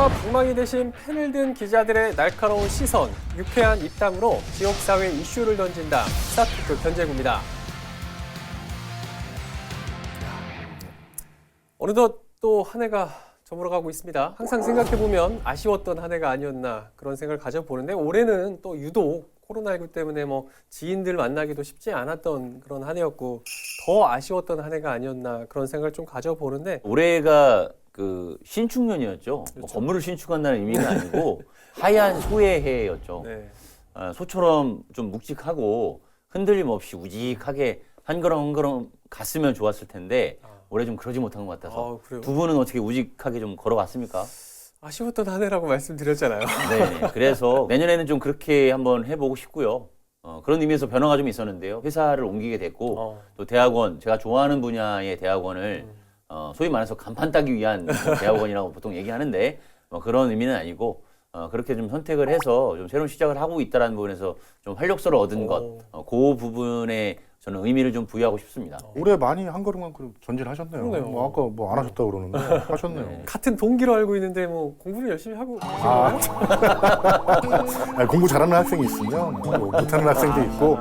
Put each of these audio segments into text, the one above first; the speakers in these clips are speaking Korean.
코로나 방망이 대신 펜을 든 기자들의 날카로운 시선, 유쾌한 입담으로 지역사회 이슈를 던진다. 스타트급 견제구입니다. 어느덧 또 한 해가 저물어가고 있습니다. 항상 생각해보면 아쉬웠던 한 해가 아니었나 그런 생각을 가져보는데 올해는 또 유독 코로나19 때문에 지인들 만나기도 쉽지 않았던 그런 한 해였고 더 아쉬웠던 한 해가 아니었나 그런 생각을 좀 가져보는데 올해가 그 신축년이었죠. 그렇죠. 뭐 건물을 신축한다는 의미가 아니고 하얀 소의 해였죠. 네. 소처럼 좀 묵직하고 흔들림 없이 우직하게 한 걸음 한 걸음 갔으면 좋았을 텐데 올해 좀 그러지 못한 것 같아서 그래요? 두 분은 어떻게 우직하게 좀 걸어왔습니까? 아쉬웠던 한 해라고 말씀드렸잖아요. 네. 그래서 내년에는 좀 그렇게 한번 해보고 싶고요. 그런 의미에서 변화가 좀 있었는데요. 회사를 옮기게 됐고 또 대학원, 제가 좋아하는 분야의 대학원을 소위 말해서 간판 따기 위한 대학원이라고 보통 얘기하는데 그런 의미는 아니고 그렇게 좀 선택을 해서 좀 새로운 시작을 하고 있다는 부분에서 좀 활력소를 얻은 것, 그 부분에 저는 의미를 좀 부여하고 싶습니다. 올해 많이 한 걸음 한 걸음 전진하셨네요. 그러네요. 아까 안 하셨다고 그러는데 하셨네요. 네. 같은 동기로 알고 있는데 공부를 열심히 하고 계신 거예요? 공부 잘하는 학생이 있으면 못하는 학생도 있고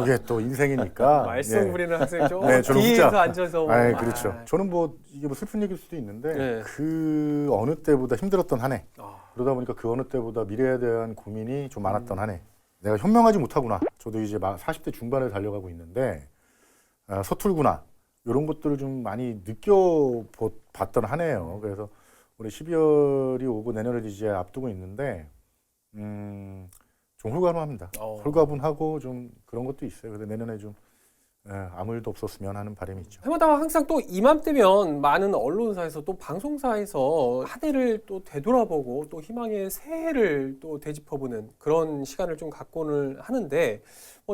이게 또 인생이니까. 말썽 부리는 학생 좀 네, 저는 뒤에서 혼자. 앉아서 그렇죠. 저는 이게 슬픈 얘기일 수도 있는데 네. 그 어느 때보다 힘들었던 한 해. 아, 그러다 보니까 그 어느 때보다 미래에 대한 고민이 좀 많았던 한 해. 내가 현명하지 못하구나. 저도 이제 40대 중반을 달려가고 있는데 서툴구나. 이런 것들을 좀 많이 느껴봤던 한 해예요. 그래서 올해 12월이 오고 내년을 이제 앞두고 있는데 좀 홀가분합니다. 홀가분하고 좀 그런 것도 있어요. 그래서 내년에 좀 아무 일도 없었으면 하는 바람이 있죠. 해마다 항상 또 이맘때면 많은 언론사에서 또 방송사에서 한 해를 또 되돌아보고 또 희망의 새해를 또 되짚어보는 그런 시간을 좀 갖고는 하는데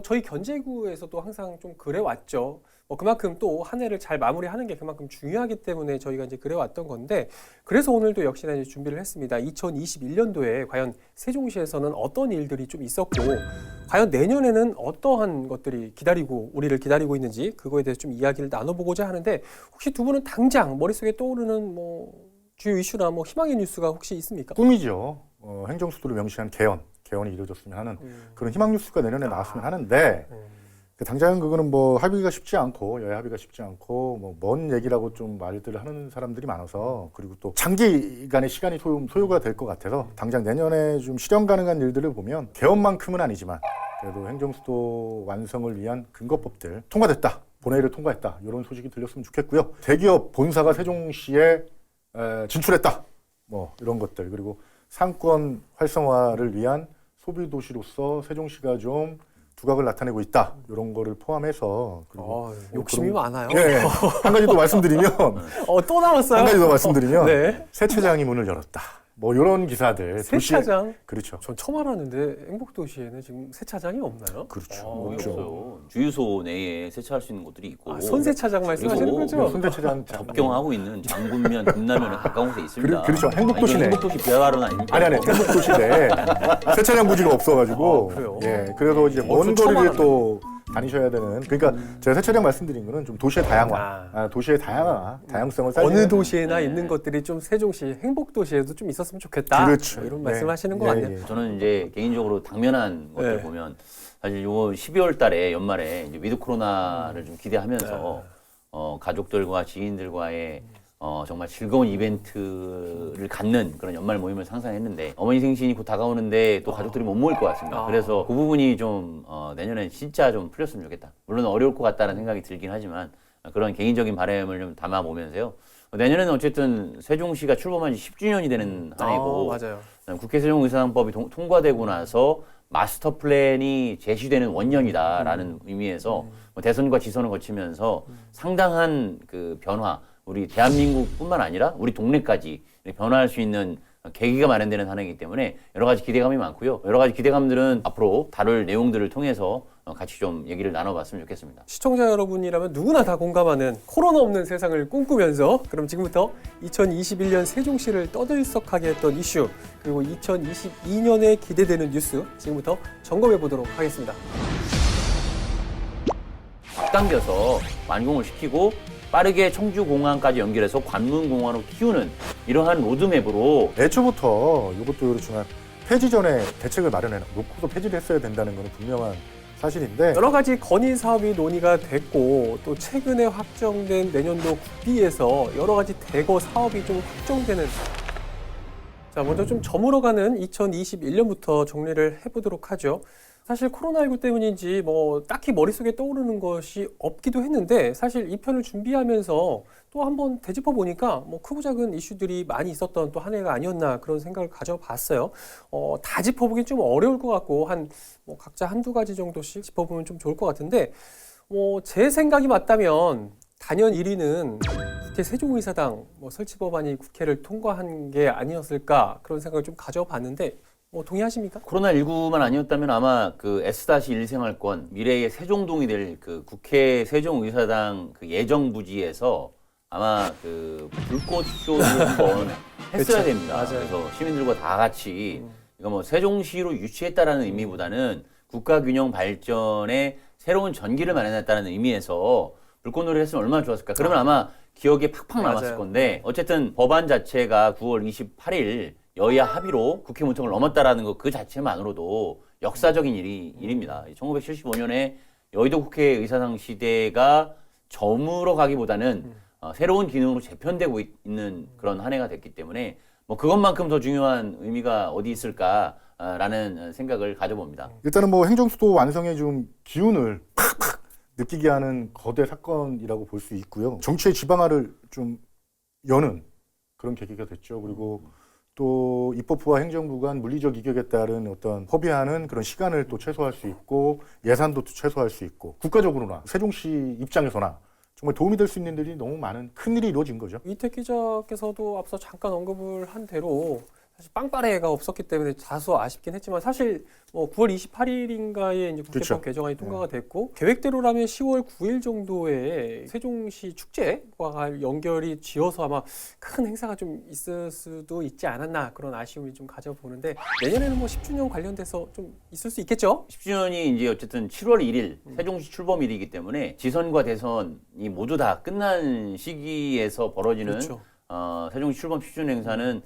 저희 견제구에서도 항상 좀 그래왔죠. 그만큼 또 한 해를 잘 마무리하는 게 그만큼 중요하기 때문에 저희가 이제 그래왔던 건데 그래서 오늘도 역시나 이제 준비를 했습니다. 2021년도에 과연 세종시에서는 어떤 일들이 좀 있었고 과연 내년에는 어떠한 것들이 우리를 기다리고 있는지 그거에 대해서 좀 이야기를 나눠보고자 하는데 혹시 두 분은 당장 머릿속에 떠오르는 주요 이슈나 희망의 뉴스가 혹시 있습니까? 꿈이죠. 행정수도를 명시한 개헌이 이루어졌으면 하는 그런 희망 뉴스가 내년에 나왔으면 하는데 당장은 그거는 합의가 쉽지 않고 여야 합의가 쉽지 않고 먼 얘기라고 좀 말들을 하는 사람들이 많아서 그리고 또 장기간의 시간이 소요가 될 것 같아서 당장 내년에 좀 실현 가능한 일들을 보면 개헌만큼은 아니지만 그래도 행정수도 완성을 위한 근거법들 통과됐다. 본회의를 통과했다. 이런 소식이 들렸으면 좋겠고요. 대기업 본사가 세종시에 진출했다. 이런 것들 그리고 상권 활성화를 위한 소비도시로서 세종시가 좀 두각을 나타내고 있다. 이런 거를 포함해서 그리고 욕심이 많아요. 네. 한 가지 더 말씀드리면 또 나왔어요? 한 가지 더 말씀드리면 네. 세차장이 문을 열었다. 이런 기사들. 세차장? 그렇죠. 전 처음 알았는데 행복도시에는 지금 세차장이 없나요? 그렇죠. 없어요. 주유소 내에 세차할 수 있는 곳들이 있고 손세차장 말씀하시는 거죠? 손세차장 접경하고 있는 장군면, 금남면에 가까운 곳에 있습니다. 그렇죠. 행복도시네. 행복도시 비하발언 아닙니까? 아니 행복도시 내에 세차장 부지가 없어가지고 그래요? 그래서 이제 먼 저 처음 거리를 알았네. 또 다니셔야 되는 그러니까 제가 세차장 말씀드린 거는 좀 도시의 다양화, 도시의 다양성을 어느 도시에나 있는 것들이 좀 세종시 행복도시에도 좀 있었으면 좋겠다. 그렇죠. 이런 네. 말씀하시는 거 같네요. 저는 이제 개인적으로 당면한 것들 보면 사실 요 12월 달에 연말에 이제 위드 코로나를 좀 기대하면서 가족들과 지인들과의 정말 즐거운 이벤트를 갖는 그런 연말 모임을 상상했는데 어머니 생신이 곧 다가오는데 또 가족들이 못 모일 것 같습니다. 그래서 그 부분이 좀 내년엔 진짜 좀 풀렸으면 좋겠다. 물론 어려울 것 같다는 생각이 들긴 하지만 그런 개인적인 바람을 좀 담아보면서요. 내년에는 어쨌든 세종시가 출범한 지 10주년이 되는 한 해고 맞아요. 국회 세종의사당법이 통과되고 나서 마스터 플랜이 제시되는 원년이다라는 의미에서 대선과 지선을 거치면서 상당한 그 변화, 우리 대한민국뿐만 아니라 우리 동네까지 변화할 수 있는 계기가 마련되는 한 해이기 때문에 여러 가지 기대감이 많고요. 여러 가지 기대감들은 앞으로 다룰 내용들을 통해서 같이 좀 얘기를 나눠봤으면 좋겠습니다. 시청자 여러분이라면 누구나 다 공감하는 코로나 없는 세상을 꿈꾸면서 그럼 지금부터 2021년 세종시를 떠들썩하게 했던 이슈 그리고 2022년에 기대되는 뉴스 지금부터 점검해 보도록 하겠습니다. 앞당겨서 완공을 시키고 빠르게 청주공항까지 연결해서 관문공항으로 키우는 이러한 로드맵으로 애초부터 이것도 그렇지만 폐지 전에 대책을 마련해 놓고서 폐지를 했어야 된다는 것은 분명한 사실인데 여러 가지 건의 사업이 논의가 됐고 또 최근에 확정된 내년도 국비에서 여러 가지 대거 사업이 좀 확정되는 자 먼저 좀 저물어가는 2021년부터 정리를 해보도록 하죠. 사실 코로나19 때문인지 뭐 딱히 머릿속에 떠오르는 것이 없기도 했는데 사실 이 편을 준비하면서 또 한번 되짚어 보니까 뭐 크고 작은 이슈들이 많이 있었던 또 한 해가 아니었나 그런 생각을 가져봤어요. 다 짚어보긴 좀 어려울 것 같고 뭐 각자 한두 가지 정도씩 짚어보면 좀 좋을 것 같은데 제 생각이 맞다면 단연 1위는 국회 세종의사당 설치 법안이 국회를 통과한 게 아니었을까 그런 생각을 좀 가져봤는데 동의하십니까? 코로나19만 아니었다면 아마 그 S-1 생활권 미래의 세종동이 될 그 국회 세종의사당 그 예정 부지에서 아마 그 불꽃 쇼를 한번 했어야 됩니다. 맞아요. 그래서 시민들과 다 같이 이거 뭐 세종시로 유치했다라는 의미보다는 국가균형 발전에 새로운 전기를 마련했다는 의미에서 불꽃놀이를 했으면 얼마나 좋았을까. 그러면 아마 기억에 팍팍 남았을 맞아요. 건데 어쨌든 법안 자체가 9월 28일 여야 합의로 국회 문턱을 넘었다라는 것 그 자체만으로도 역사적인 일입니다. 1975년에 여의도 국회의사당 시대가 저물어 가기보다는 새로운 기능으로 재편되고 있는 그런 한 해가 됐기 때문에 뭐 그것만큼 더 중요한 의미가 어디 있을까라는 생각을 가져봅니다. 일단은 뭐 행정수도 완성의 좀 기운을 팍팍 느끼게 하는 거대 사건이라고 볼 수 있고요. 정치의 지방화를 좀 여는 그런 계기가 됐죠. 그리고 또 입법부와 행정부 간 물리적 이격에 따른 어떤 협의하는 그런 시간을 또 최소화할 수 있고 예산도 또 최소화할 수 있고 국가적으로나 세종시 입장에서나 정말 도움이 될 수 있는 일이 너무 많은 큰 일이 이루어진 거죠. 이택 기자께서도 앞서 잠깐 언급을 한 대로 사실 빵빠레가 없었기 때문에 다소 아쉽긴 했지만 사실 9월 28일인가에 이제 국회법 그렇죠. 개정안이 통과가 됐고 계획대로라면 10월 9일 정도에 세종시 축제와 연결이 지어서 아마 큰 행사가 좀 있을 수도 있지 않았나 그런 아쉬움이 좀 가져보는데 내년에는 10주년 관련돼서 좀 있을 수 있겠죠? 10주년이 이제 어쨌든 7월 1일 세종시 출범일이기 때문에 지선과 대선이 모두 다 끝난 시기에서 벌어지는 그렇죠. 세종시 출범 10주년 행사는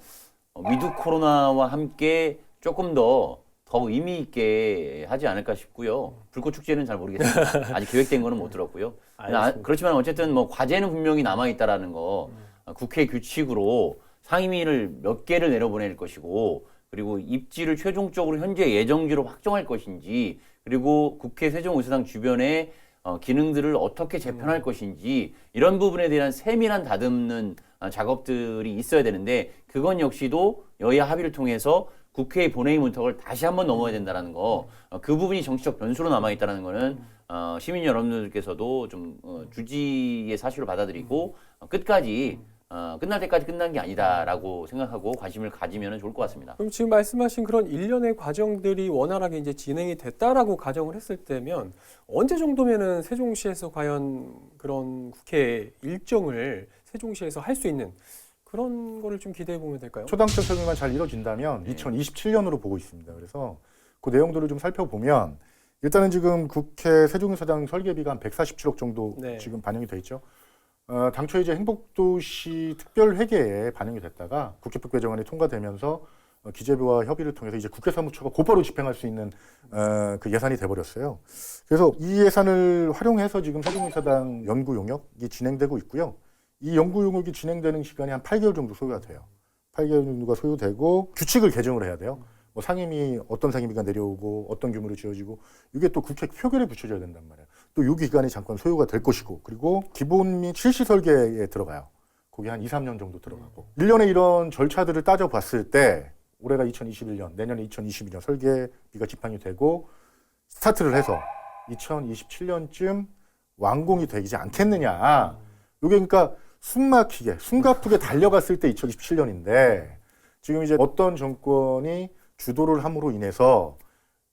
위드 코로나와 함께 조금 더 의미 있게 하지 않을까 싶고요. 불꽃 축제는 잘 모르겠습니다. 아직 계획된 거는 못 들었고요. 그렇지만 어쨌든 뭐 과제는 분명히 남아 있다라는 거 국회 규칙으로 상임위를 몇 개를 내려보낼 것이고 그리고 입지를 최종적으로 현재 예정지로 확정할 것인지 그리고 국회 세종의사당 주변에 기능들을 어떻게 재편할 것인지 이런 부분에 대한 세밀한 다듬는 작업들이 있어야 되는데 그건 역시도 여야 합의를 통해서 국회의 본회의 문턱을 다시 한번 넘어야 된다는 거, 그 부분이 정치적 변수로 남아 있다는 거는 시민 여러분들께서도 좀 주지의 사실로 받아들이고 끝까지 끝날 때까지 끝난 게 아니다라고 생각하고 관심을 가지면 좋을 것 같습니다. 그럼 지금 말씀하신 그런 일련의 과정들이 원활하게 이제 진행이 됐다라고 가정을 했을 때면 언제 정도면은 세종시에서 과연 그런 국회 일정을 세종시에서 할 수 있는 그런 거를 좀 기대해 보면 될까요? 초당적 협의만 잘 이루어진다면 2027년으로 보고 있습니다. 그래서 그 내용들을 좀 살펴보면 일단은 지금 국회 세종의사당 설계비가 한 147억 정도 네. 지금 반영이 돼 있죠. 당초에 이제 행복도시 특별회계에 반영이 됐다가 국회법 개정안이 통과되면서 기재부와 협의를 통해서 이제 국회 사무처가 곧바로 집행할 수 있는 그 예산이 돼버렸어요. 그래서 이 예산을 활용해서 지금 세종의사당 연구 용역이 진행되고 있고요. 이 연구 용역이 진행되는 시간이 한 8개월 정도 소요가 돼요. 8개월 정도가 소요되고 규칙을 개정을 해야 돼요. 뭐 상임위 어떤 상임위가 내려오고 어떤 규모로 지어지고 이게 또 국회 표결에 붙여져야 된단 말이에요. 또 이 기간이 잠깐 소요가 될 것이고 그리고 기본 및 실시 설계에 들어가요. 거기 한 2, 3년 정도 들어가고 1년에 이런 절차들을 따져봤을 때 올해가 2021년, 내년에 2022년 설계비가 집행이 되고 스타트를 해서 2027년쯤 완공이 되지 않겠느냐. 이게 그러니까 숨가쁘게 달려갔을 때 2027년인데 지금 이제 어떤 정권이 주도를 함으로 인해서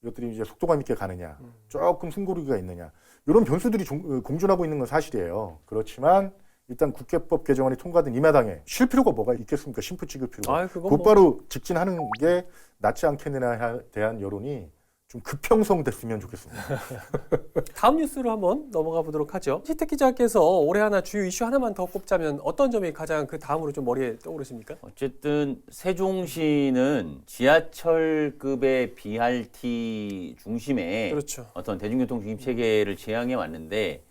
이것들이 이제 속도감 있게 가느냐, 조금 숨고르기가 있느냐 이런 변수들이 공존하고 있는 건 사실이에요. 그렇지만 일단 국회법 개정안이 통과된 이 마당에 쉴 필요가 뭐가 있겠습니까? 심프 찍을 필요가. 곧바로 직진하는 게 낫지 않겠느냐에 대한 여론이 좀 급형성 됐으면 좋겠습니다. 다음 뉴스로 한번 넘어가 보도록 하죠. 시택 기자께서 올해 하나 주요 이슈 하나만 더 꼽자면 어떤 점이 가장 그 다음으로 좀 머리에 떠오르십니까? 어쨌든 세종시는 지하철급의 BRT 중심의 그렇죠. 어떤 대중교통 중립 체계를 지향해 왔는데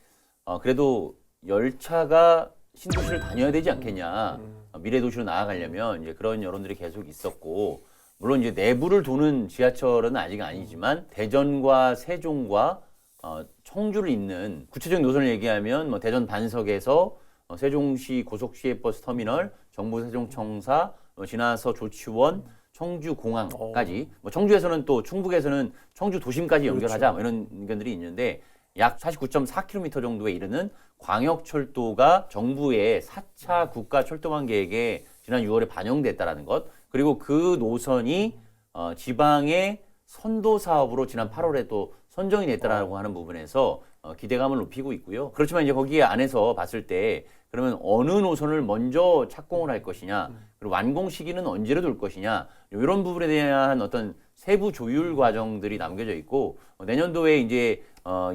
그래도 열차가 신도시를 다녀야 되지 않겠냐. 미래 도시로 나아가려면 이제 그런 여론들이 계속 있었고 물론 이제 내부를 도는 지하철은 아직 아니지만 대전과 세종과 청주를 잇는 구체적인 노선을 얘기하면 뭐 대전 반석에서 세종시 고속시외버스 터미널, 정부 세종청사, 지나서 조치원, 청주 공항까지 뭐 청주에서는 또 충북에서는 청주 도심까지 연결하자 뭐 이런 의견들이 있는데 약 49.4km 정도에 이르는 광역철도가 정부의 4차 국가철도망 계획에 지난 6월에 반영됐다라는 것 그리고 그 노선이 지방의 선도 사업으로 지난 8월에 또 선정이 됐다라고 하는 부분에서 기대감을 높이고 있고요. 그렇지만 이제 거기에 안에서 봤을 때 그러면 어느 노선을 먼저 착공을 할 것이냐 그리고 완공 시기는 언제로 둘 것이냐 이런 부분에 대한 어떤 세부 조율 과정들이 남겨져 있고 내년도에 이제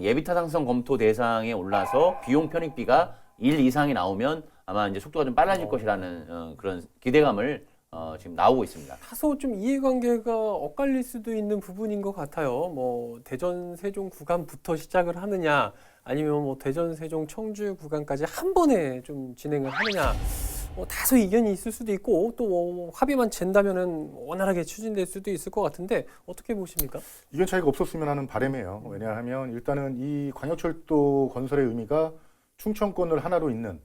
예비 타당성 검토 대상에 올라서 비용 편익비가 1 이상이 나오면 아마 이제 속도가 좀 빨라질 것이라는 그런 기대감을 지금 나오고 있습니다. 다소 좀 이해관계가 엇갈릴 수도 있는 부분인 것 같아요. 뭐 대전 세종 구간부터 시작을 하느냐, 아니면 뭐 대전 세종 청주 구간까지 한 번에 좀 진행을 하느냐, 다소 이견이 있을 수도 있고 또 합의만 잰다면은 원활하게 추진될 수도 있을 것 같은데 어떻게 보십니까? 이견 차이가 없었으면 하는 바람이에요. 왜냐하면 일단은 이 광역철도 건설의 의미가 충청권을 하나로 잇는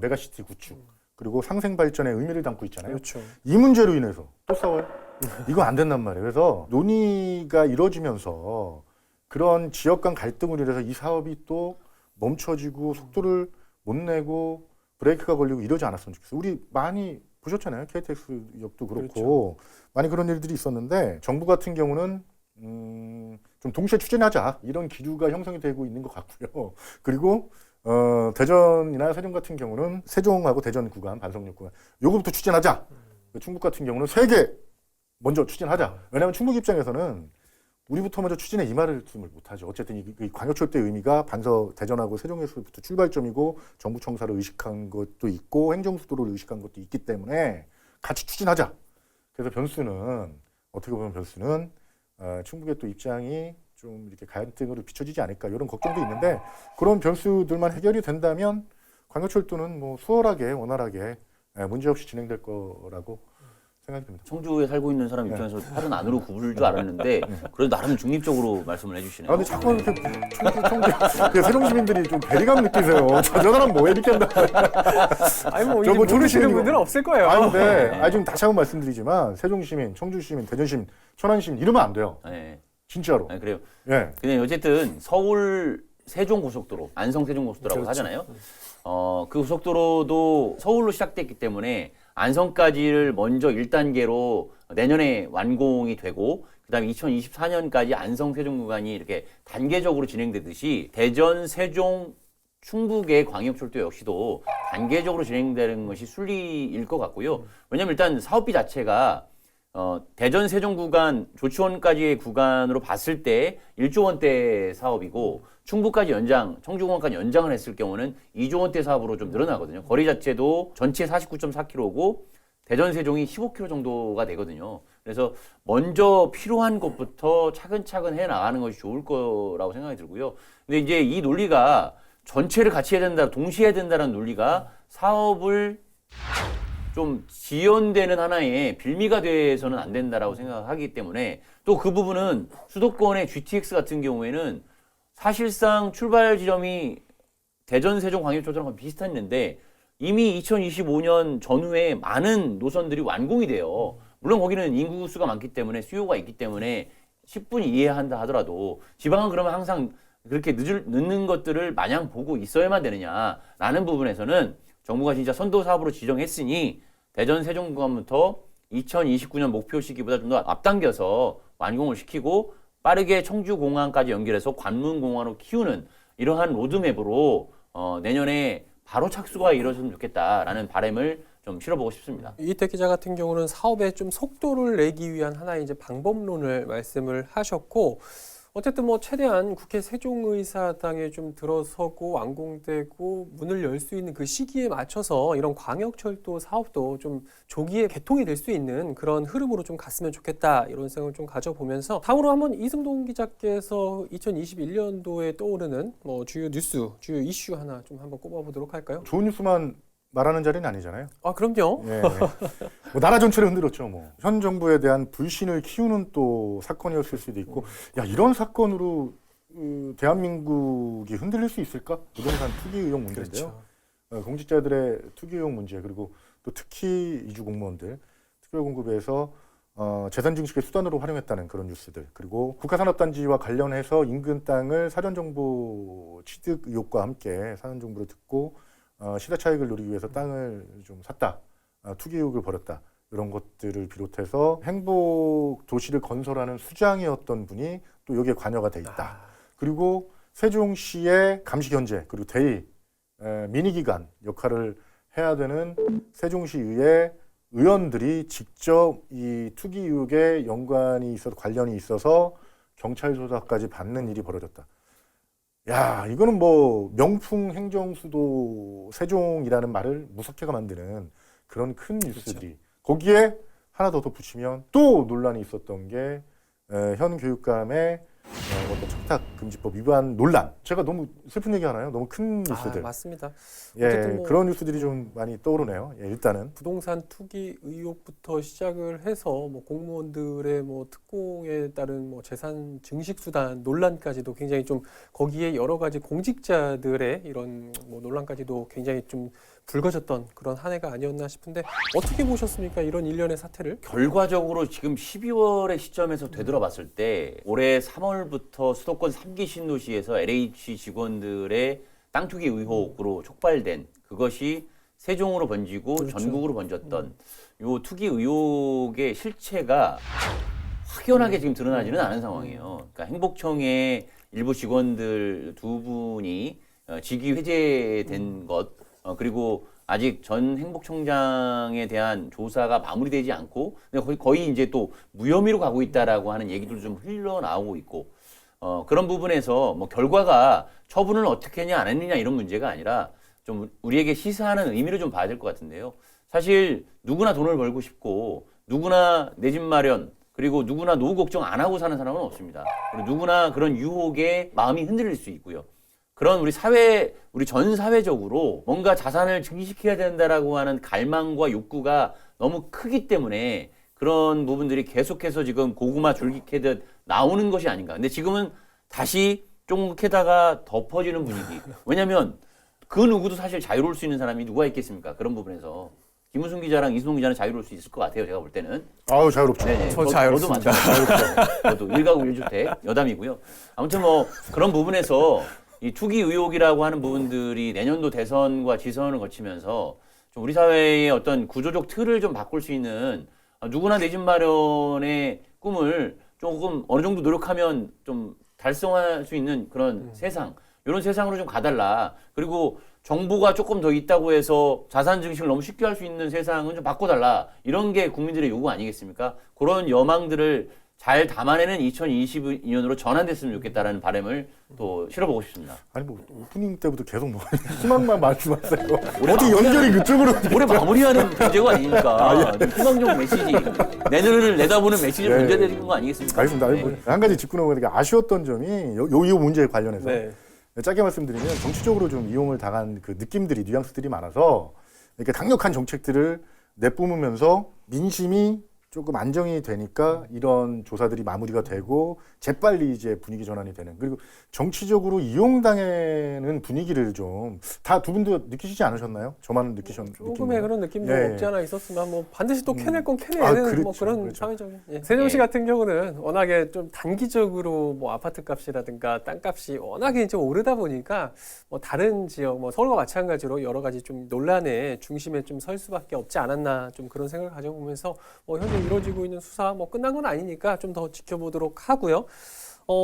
메가시티 구축. 그리고 상생 발전의 의미를 담고 있잖아요. 그렇죠. 이 문제로 인해서 또 싸워요. 이거 안 된단 말이에요. 그래서 논의가 이루어지면서 그런 지역 간 갈등으로 인해서 이 사업이 또 멈춰지고 속도를 못 내고 브레이크가 걸리고 이러지 않았으면 좋겠어요. 우리 많이 보셨잖아요. KTX 역도 그렇고 그렇죠. 많이 그런 일들이 있었는데 정부 같은 경우는 좀 동시에 추진하자 이런 기류가 형성이 되고 있는 것 같고요. 그리고 대전이나 세종 같은 경우는 세종하고 대전 구간, 반석역 구간 요거부터 추진하자. 충북 같은 경우는 3개 먼저 추진하자. 왜냐하면 충북 입장에서는 우리부터 먼저 추진해 이 말을 못하죠. 어쨌든 이 광역철도의 의미가 대전하고 세종에서부터 출발점이고 정부청사를 의식한 것도 있고 행정수도를 의식한 것도 있기 때문에 같이 추진하자. 그래서 변수는 어떻게 보면 충북의 또 입장이 좀 이렇게 갈등으로 비춰지지 않을까 이런 걱정도 있는데 그런 변수들만 해결이 된다면 광역철도는 뭐 수월하게 원활하게 문제없이 진행될 거라고 생각이 듭니다. 청주에 살고 있는 사람 입장에서 팔은 안으로 굽을 줄 알았는데 그래도 나름 중립적으로 말씀을 해주시네요. 근데 자꾸 이렇게 청주 세종 시민들이 좀 배리감 느끼세요. 저 사람 뭐 이렇게 한다. 아니 뭐 이제 모르시는 분들은 없을 거예요. 근데 지금 다시 한번 말씀드리지만 세종 시민, 청주 시민, 대전 시민, 천안 시민 이러면 안 돼요. 네. 진짜로. 네, 그래요. 예. 근데 어쨌든 서울 세종 고속도로, 안성 세종 고속도로라고 그렇죠. 하잖아요. 그 고속도로도 서울로 시작됐기 때문에 안성까지를 먼저 1단계로 내년에 완공이 되고 그다음에 2024년까지 안성 세종 구간이 이렇게 단계적으로 진행되듯이 대전 세종 충북의 광역철도 역시도 단계적으로 진행되는 것이 순리일 것 같고요. 왜냐하면 일단 사업비 자체가 대전 세종 구간 조치원까지의 구간으로 봤을 때 1조 원대 사업이고 충북까지 청주공항까지 연장을 했을 경우는 2조 원대 사업으로 좀 늘어나거든요. 거리 자체도 전체 49.4km고 대전 세종이 15km 정도가 되거든요. 그래서 먼저 필요한 것부터 차근차근 해 나가는 것이 좋을 거라고 생각이 들고요. 근데 이제 이 논리가 전체를 같이 해야 된다, 동시에 해야 된다는 논리가 사업을 좀 지연되는 하나의 빌미가 돼서는 안 된다라고 생각하기 때문에 또 그 부분은 수도권의 GTX 같은 경우에는 사실상 출발 지점이 대전 세종 광역철도랑 비슷했는데 이미 2025년 전후에 많은 노선들이 완공이 돼요. 물론 거기는 인구 수가 많기 때문에 수요가 있기 때문에 10분 이해한다 하더라도 지방은 그러면 항상 그렇게 늦는 것들을 마냥 보고 있어야만 되느냐라는 부분에서는 정부가 진짜 선도 사업으로 지정했으니 대전 세종 구간부터 2029년 목표 시기보다 좀 더 앞당겨서 완공을 시키고 빠르게 청주 공항까지 연결해서 관문 공항으로 키우는 이러한 로드맵으로 내년에 바로 착수가 이루어졌으면 좋겠다라는 바람을 좀 실어보고 싶습니다. 이태 기자 같은 경우는 사업에 좀 속도를 내기 위한 하나의 이제 방법론을 말씀을 하셨고, 어쨌든 뭐 최대한 국회 세종의사당에 좀 들어서고 완공되고 문을 열 수 있는 그 시기에 맞춰서 이런 광역철도 사업도 좀 조기에 개통이 될 수 있는 그런 흐름으로 좀 갔으면 좋겠다, 이런 생각을 좀 가져보면서 다음으로 한번 이승동 기자께서 2021년도에 떠오르는 뭐 주요 뉴스, 주요 이슈 하나 좀 한번 꼽아보도록 할까요? 좋은 뉴스만 말하는 자리는 아니잖아요. 아, 그럼요. 예. 뭐 나라 전체를 흔들었죠. 뭐 현 정부에 대한 불신을 키우는 또 사건이었을 수도 있고, 야 이런 사건으로 대한민국이 흔들릴 수 있을까? 부동산 투기 의혹 문제인데요. 그렇죠. 공직자들의 투기 의혹 문제, 그리고 또 특히 이주 공무원들 특별 공급에서 재산 증식의 수단으로 활용했다는 그런 뉴스들, 그리고 국가산업단지와 관련해서 인근 땅을 사전정보 취득 의혹과 함께 사전정보를 듣고 시대 차익을 노리기 위해서 땅을 좀 샀다, 투기 의혹을 벌였다, 이런 것들을 비롯해서 행복 도시를 건설하는 수장이었던 분이 또 여기에 관여가 돼 있다. 그리고 세종시의 감시 견제 그리고 대의 민의기관 역할을 해야 되는 세종시의회 의원들이 직접 이 투기 의혹에 연관이 있어서 관련이 있어서 경찰 조사까지 받는 일이 벌어졌다. 야, 이거는 뭐 명풍 행정수도 세종이라는 말을 무섭게가 만드는 그런 큰 뉴스들이, 거기에 하나 더 덧붙이면 또 논란이 있었던 게 현 교육감의 어떤 청탁금지법 위반 논란. 제가 너무 슬픈 얘기 하나요? 너무 큰 뉴스들. 맞습니다. 예, 어쨌든 뭐 그런 뉴스들이 좀 많이 떠오르네요. 예, 일단은 부동산 투기 의혹부터 시작을 해서 뭐 공무원들의 뭐 특공에 따른 뭐 재산 증식 수단 논란까지도 굉장히 좀, 거기에 여러 가지 공직자들의 이런 뭐 논란까지도 굉장히 좀 불거졌던 그런 한 해가 아니었나 싶은데, 어떻게 보셨습니까? 이런 일련의 사태를? 결과적으로 지금 12월의 시점에서 되돌아봤을 때 올해 3월부터 수도권 3기 신도시에서 LH 직원들의 땅 투기 의혹으로 촉발된 그것이 세종으로 번지고 그렇죠. 전국으로 번졌던 요 투기 의혹의 실체가 확연하게 지금 드러나지는 않은 상황이에요. 그러니까 행복청의 일부 직원들 두 분이 직위 해제된 것, 그리고 아직 전 행복청장에 대한 조사가 마무리되지 않고 거의 이제 또 무혐의로 가고 있다라고 하는 얘기도 좀 흘러나오고 있고, 그런 부분에서 뭐 결과가 처분을 어떻게 했냐 안 했느냐 이런 문제가 아니라 좀 우리에게 시사하는 의미를 좀 봐야 될 것 같은데요. 사실 누구나 돈을 벌고 싶고 누구나 내 집 마련, 그리고 누구나 노후 걱정 안 하고 사는 사람은 없습니다. 그리고 누구나 그런 유혹에 마음이 흔들릴 수 있고요. 그런 우리 전 사회적으로 뭔가 자산을 증식해야 된다라고 하는 갈망과 욕구가 너무 크기 때문에 그런 부분들이 계속해서 지금 고구마 줄기 캐듯 나오는 것이 아닌가. 근데 지금은 다시 조금 캐다가 덮어지는 분위기. 왜냐면 그 누구도 사실 자유로울 수 있는 사람이 누가 있겠습니까? 그런 부분에서. 김우순 기자랑 이승동 기자는 자유로울 수 있을 것 같아요. 제가 볼 때는. 아우 자유롭죠. 네네. 저 자유롭습니다. 저도 마찬가지로. 저도 1가구 1주택 여담이고요. 아무튼 뭐 그런 부분에서 이 투기 의혹이라고 하는 부분들이 내년도 대선과 지선을 거치면서 좀 우리 사회의 어떤 구조적 틀을 좀 바꿀 수 있는, 누구나 내 집 마련의 꿈을 조금 어느 정도 노력하면 좀 달성할 수 있는 그런 세상, 이런 세상으로 좀 가달라. 그리고 정보가 조금 더 있다고 해서 자산 증식을 너무 쉽게 할 수 있는 세상은 좀 바꿔달라. 이런 게 국민들의 요구 아니겠습니까? 그런 여망들을 잘 담아내는 2022년으로 전환됐으면 좋겠다라는 바람을 또 실어보고 싶습니다. 아니 뭐 오프닝 때부터 계속 뭐 희망만 말씀하세요. 어디 연결이 그쪽으로? 올해 마무리하는 문제가 아니니까 희망적 메시지, 내년을 내다보는 메시지를 네. 던져드리는 거 아니겠습니까? 알겠습니다. 아니, 뭐 한 가지 짚고 넘어가니까 아쉬웠던 점이 요 문제에 관련해서 네. 짧게 말씀드리면, 정치적으로 좀 이용을 당한 그 느낌들이, 뉘앙스들이 많아서 이렇게 강력한 정책들을 내뿜으면서 민심이 조금 안정이 되니까 이런 조사들이 마무리가 되고 재빨리 이제 분위기 전환이 되는, 그리고 정치적으로 이용당하는 분위기를 좀 다 두 분도 느끼시지 않으셨나요? 저만 느끼셨나요? 조금의 그런 느낌도 예. 없지 않아 있었으면 뭐 반드시 또 캐낼 건 캐내는 아, 뭐 그렇죠, 그런 그렇죠. 사회적인. 세종시 예. 같은 경우는 워낙에 좀 단기적으로 뭐 아파트 값이라든가 땅값이 워낙에 이제 오르다 보니까 뭐 다른 지역, 뭐 서울과 마찬가지로 여러 가지 좀 논란의 중심에 좀 설 수밖에 없지 않았나, 좀 그런 생각을 가져보면서 뭐 현재 이루어지고 있는 수사 뭐 끝난 건 아니니까 좀 더 지켜보도록 하고요.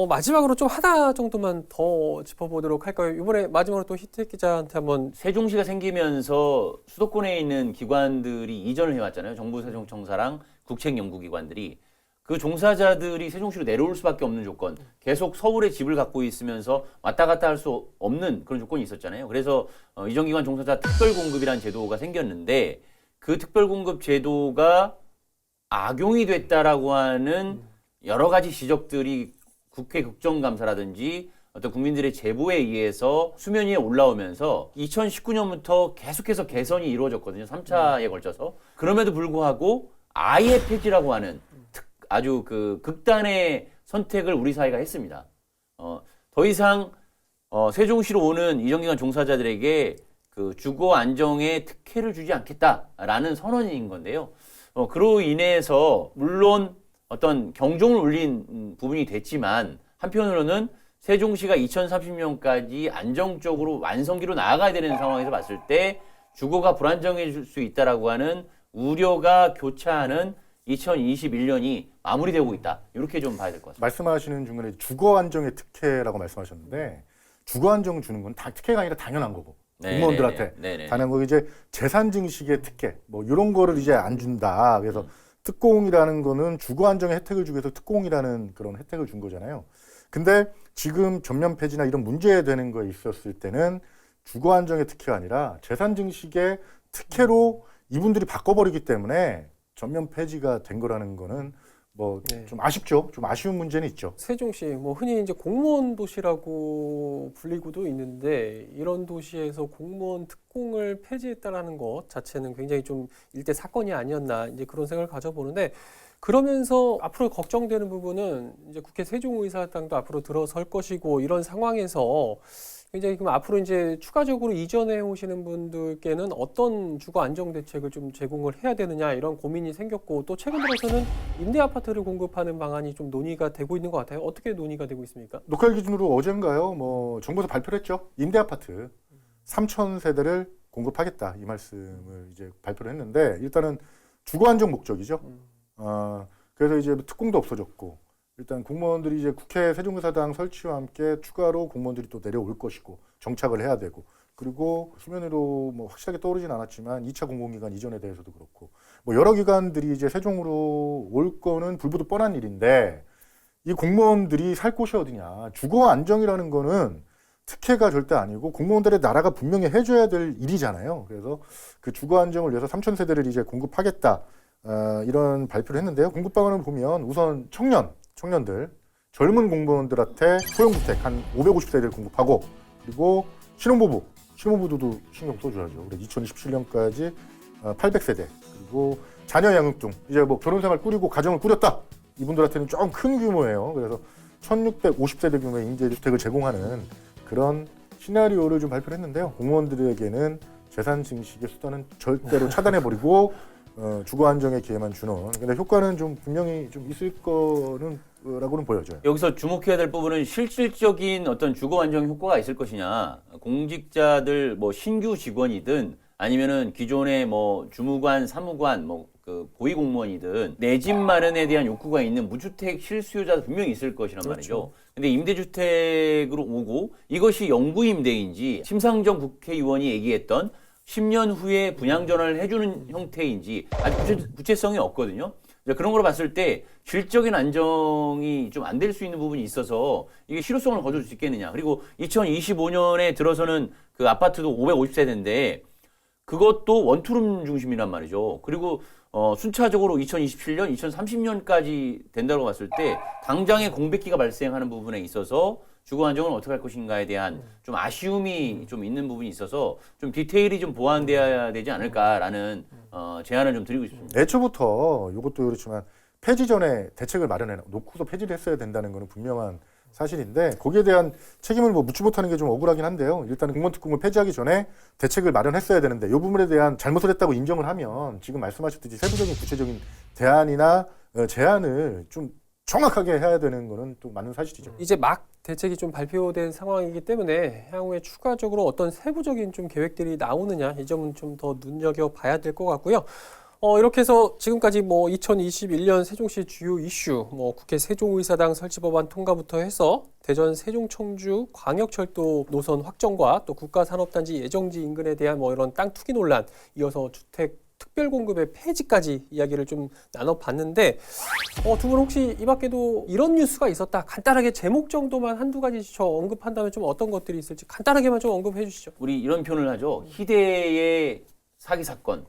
마지막으로 좀 하나 정도만 더 짚어보도록 할까요? 이번에 마지막으로 또 히트익 기자한테 한번 세종시가 생기면서 수도권에 있는 기관들이 이전을 해왔잖아요. 정부 세종청사랑 국책연구기관들이. 그 종사자들이 세종시로 내려올 수밖에 없는 조건, 계속 서울에 집을 갖고 있으면서 왔다 갔다 할 수 없는 그런 조건이 있었잖아요. 그래서 이전기관 종사자 특별공급이라는 제도가 생겼는데 그 특별공급 제도가 악용이 됐다라고 하는 여러 가지 지적들이 국회 국정감사라든지 어떤 국민들의 제보에 의해서 수면 위에 올라오면서 2019년부터 계속해서 개선이 이루어졌거든요. 3차에 걸쳐서. 그럼에도 불구하고 아예 폐지라고 하는 아주 그 극단의 선택을 우리 사회가 했습니다. 더 이상 세종시로 오는 이전기관 종사자들에게 그 주거 안정에 특혜를 주지 않겠다라는 선언인 건데요. 그로 인해서 물론 어떤 경종을 울린 부분이 됐지만 한편으로는 세종시가 2030년까지 안정적으로 완성기로 나아가야 되는 상황에서 봤을 때 주거가 불안정해질 수 있다라고 하는 우려가 교차하는 2021년이 마무리되고 있다. 이렇게 좀 봐야 될 것 같습니다. 말씀하시는 중간에 주거 안정의 특혜라고 말씀하셨는데 주거 안정을 주는 건 다 특혜가 아니라 당연한 거고 공무원들한테 당연한 거고 이제 재산 증식의 특혜 뭐 이런 거를 이제 안 준다. 그래서 특공이라는 거는 주거 안정의 혜택을 주기 위해서 특공이라는 그런 혜택을 준 거잖아요. 근데 지금 전면 폐지나 이런 문제되는 거에 있었을 때는 주거 안정의 특혜가 아니라 재산 증식의 특혜로 이분들이 바꿔버리기 때문에 전면 폐지가 된 거라는 거는 뭐 좀 아쉽죠. 좀 아쉬운 문제는 있죠. 세종시 뭐 흔히 이제 공무원 도시라고 불리고도 있는데 이런 도시에서 공무원 특공을 폐지했다라는 것 자체는 굉장히 좀 일대 사건이 아니었나 이제 그런 생각을 가져보는데 그러면서 앞으로 걱정되는 부분은 이제 국회 세종의사당도 앞으로 들어설 것이고 이런 상황에서 굉장히 그럼 앞으로 이제 추가적으로 이전해 오시는 분들께는 어떤 주거 안정 대책을 좀 제공을 해야 되느냐 이런 고민이 생겼고 또 최근 들어서는 임대 아파트를 공급하는 방안이 좀 논의가 되고 있는 것 같아요. 어떻게 논의가 되고 있습니까? 녹화일 기준으로 어젠가요? 뭐 정부에서 발표를 했죠. 임대 아파트 3,000세대를 공급하겠다 이 말씀을 이제 발표를 했는데 일단은 주거 안정 목적이죠. 그래서 이제 특공도 없어졌고. 일단 공무원들이 이제 국회 세종의사당 설치와 함께 추가로 공무원들이 또 내려올 것이고 정착을 해야 되고 그리고 수면 위로 뭐 확실하게 떠오르진 않았지만 2차 공공기관 이전에 대해서도 그렇고 뭐 여러 기관들이 이제 세종으로 올 거는 불보듯 뻔한 일인데 이 공무원들이 살 곳이 어디냐. 주거 안정이라는 거는 특혜가 절대 아니고 공무원들의 나라가 분명히 해줘야 될 일이잖아요. 그래서 그 주거 안정을 위해서 3,000세대를 이제 공급하겠다 이런 발표를 했는데요. 공급 방안을 보면 우선 청년들, 젊은 공무원들한테 소형주택 한 550세대를 공급하고 그리고 신혼부부도 신경 써줘야죠. 그래서 2027년까지 800세대 그리고 자녀 양육 등 이제 뭐 결혼생활 꾸리고 가정을 꾸렸다 이분들한테는 좀 큰 규모예요. 그래서 1650세대 규모의 임대주택을 제공하는 그런 시나리오를 좀 발표를 했는데요. 공무원들에게는 재산 증식의 수단은 절대로 차단해버리고 주거 안정의 기회만 주는. 근데 효과는 좀 분명히 좀 있을 거라고는 보여져요. 여기서 주목해야 될 부분은 실질적인 어떤 주거 안정 효과가 있을 것이냐. 공직자들 뭐 신규 직원이든 아니면은 기존의 뭐 주무관, 사무관, 뭐 그 고위 공무원이든 내 집 마련에 대한 욕구가 있는 무주택 실수요자도 분명히 있을 것이란 말이죠. 근데 임대주택으로 오고 이것이 영구 임대인지 심상정 국회의원이 얘기했던 10년 후에 분양 전환을 해주는 형태인지 아직 구체성이 없거든요. 그런 걸 봤을 때 질적인 안정이 좀 안 될 수 있는 부분이 있어서 이게 실효성을 거둘 수 있겠느냐. 그리고 2025년에 들어서는 그 아파트도 550세대인데 그것도 원투룸 중심이란 말이죠. 그리고 순차적으로 2027년, 2030년까지 된다고 봤을 때 당장의 공백기가 발생하는 부분에 있어서 주거 안정을 어떻게 할 것인가에 대한 좀 아쉬움이 좀 있는 부분이 있어서 좀 디테일이 좀 보완돼야 되지 않을까라는 제안을 좀 드리고 싶습니다. 애초부터 이것도 그렇지만 폐지 전에 대책을 마련해 놓고서 폐지를 했어야 된다는 것은 분명한 사실인데 거기에 대한 책임을 뭐 묻지 못하는 게 좀 억울하긴 한데요. 일단은 공무원 특공을 폐지하기 전에 대책을 마련했어야 되는데 이 부분에 대한 잘못을 했다고 인정을 하면 지금 말씀하셨듯이 세부적인 구체적인 대안이나 제안을 좀 정확하게 해야 되는 거는 또 맞는 사실이죠. 이제 막 대책이 좀 발표된 상황이기 때문에 향후에 추가적으로 어떤 세부적인 좀 계획들이 나오느냐 이 점은 좀 더 눈여겨봐야 될 것 같고요. 이렇게 해서 지금까지 뭐 2021년 세종시 주요 이슈, 뭐 국회 세종의사당 설치 법안 통과부터 해서 대전 세종청주 광역철도 노선 확정과 또 국가산업단지 예정지 인근에 대한 뭐 이런 땅 투기 논란, 이어서 주택 특별공급의 폐지까지 이야기를 좀 나눠봤는데 두 분 혹시 이 밖에도 이런 뉴스가 있었다, 간단하게 제목 정도만 한두 가지 저 언급한다면 좀 어떤 것들이 있을지 간단하게만 좀 언급해 주시죠. 우리 이런 표현을 하죠. 희대의 사기 사건,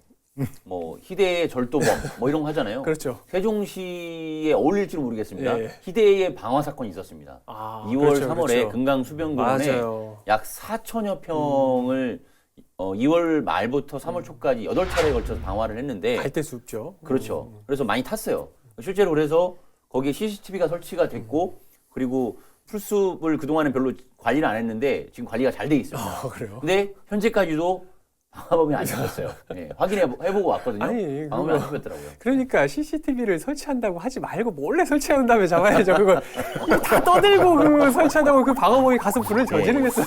뭐 희대의 절도범, 뭐 이런 거 하잖아요. 그렇죠. 세종시에 어울릴지는 모르겠습니다. 예. 희대의 방화 사건이 있었습니다. 2월, 그렇죠, 3월에 그렇죠. 금강 수변공원에 맞아요. 약 4천여 평을 2월 말부터 3월 초까지 8차례에 걸쳐서 방화를 했는데 갈대 숲죠. 그렇죠. 그래서 많이 탔어요. 실제로 그래서 거기에 CCTV가 설치가 됐고 그리고 풀숲을 그동안은 별로 관리를 안 했는데 지금 관리가 잘 돼 있습니다. 그래요? 근데 현재까지도 방화범이 안 잡혔어요. 네, 확인해보고 왔거든요. 아니, 방화범이 안 잡혔더라고요. 그러니까 CCTV를 설치한다고 하지 말고 몰래 설치한 다음에 잡아야죠. 그걸 이거 다 떠들고 그 설치한다고 그 방어범이 가서 불을 저지르겠어요.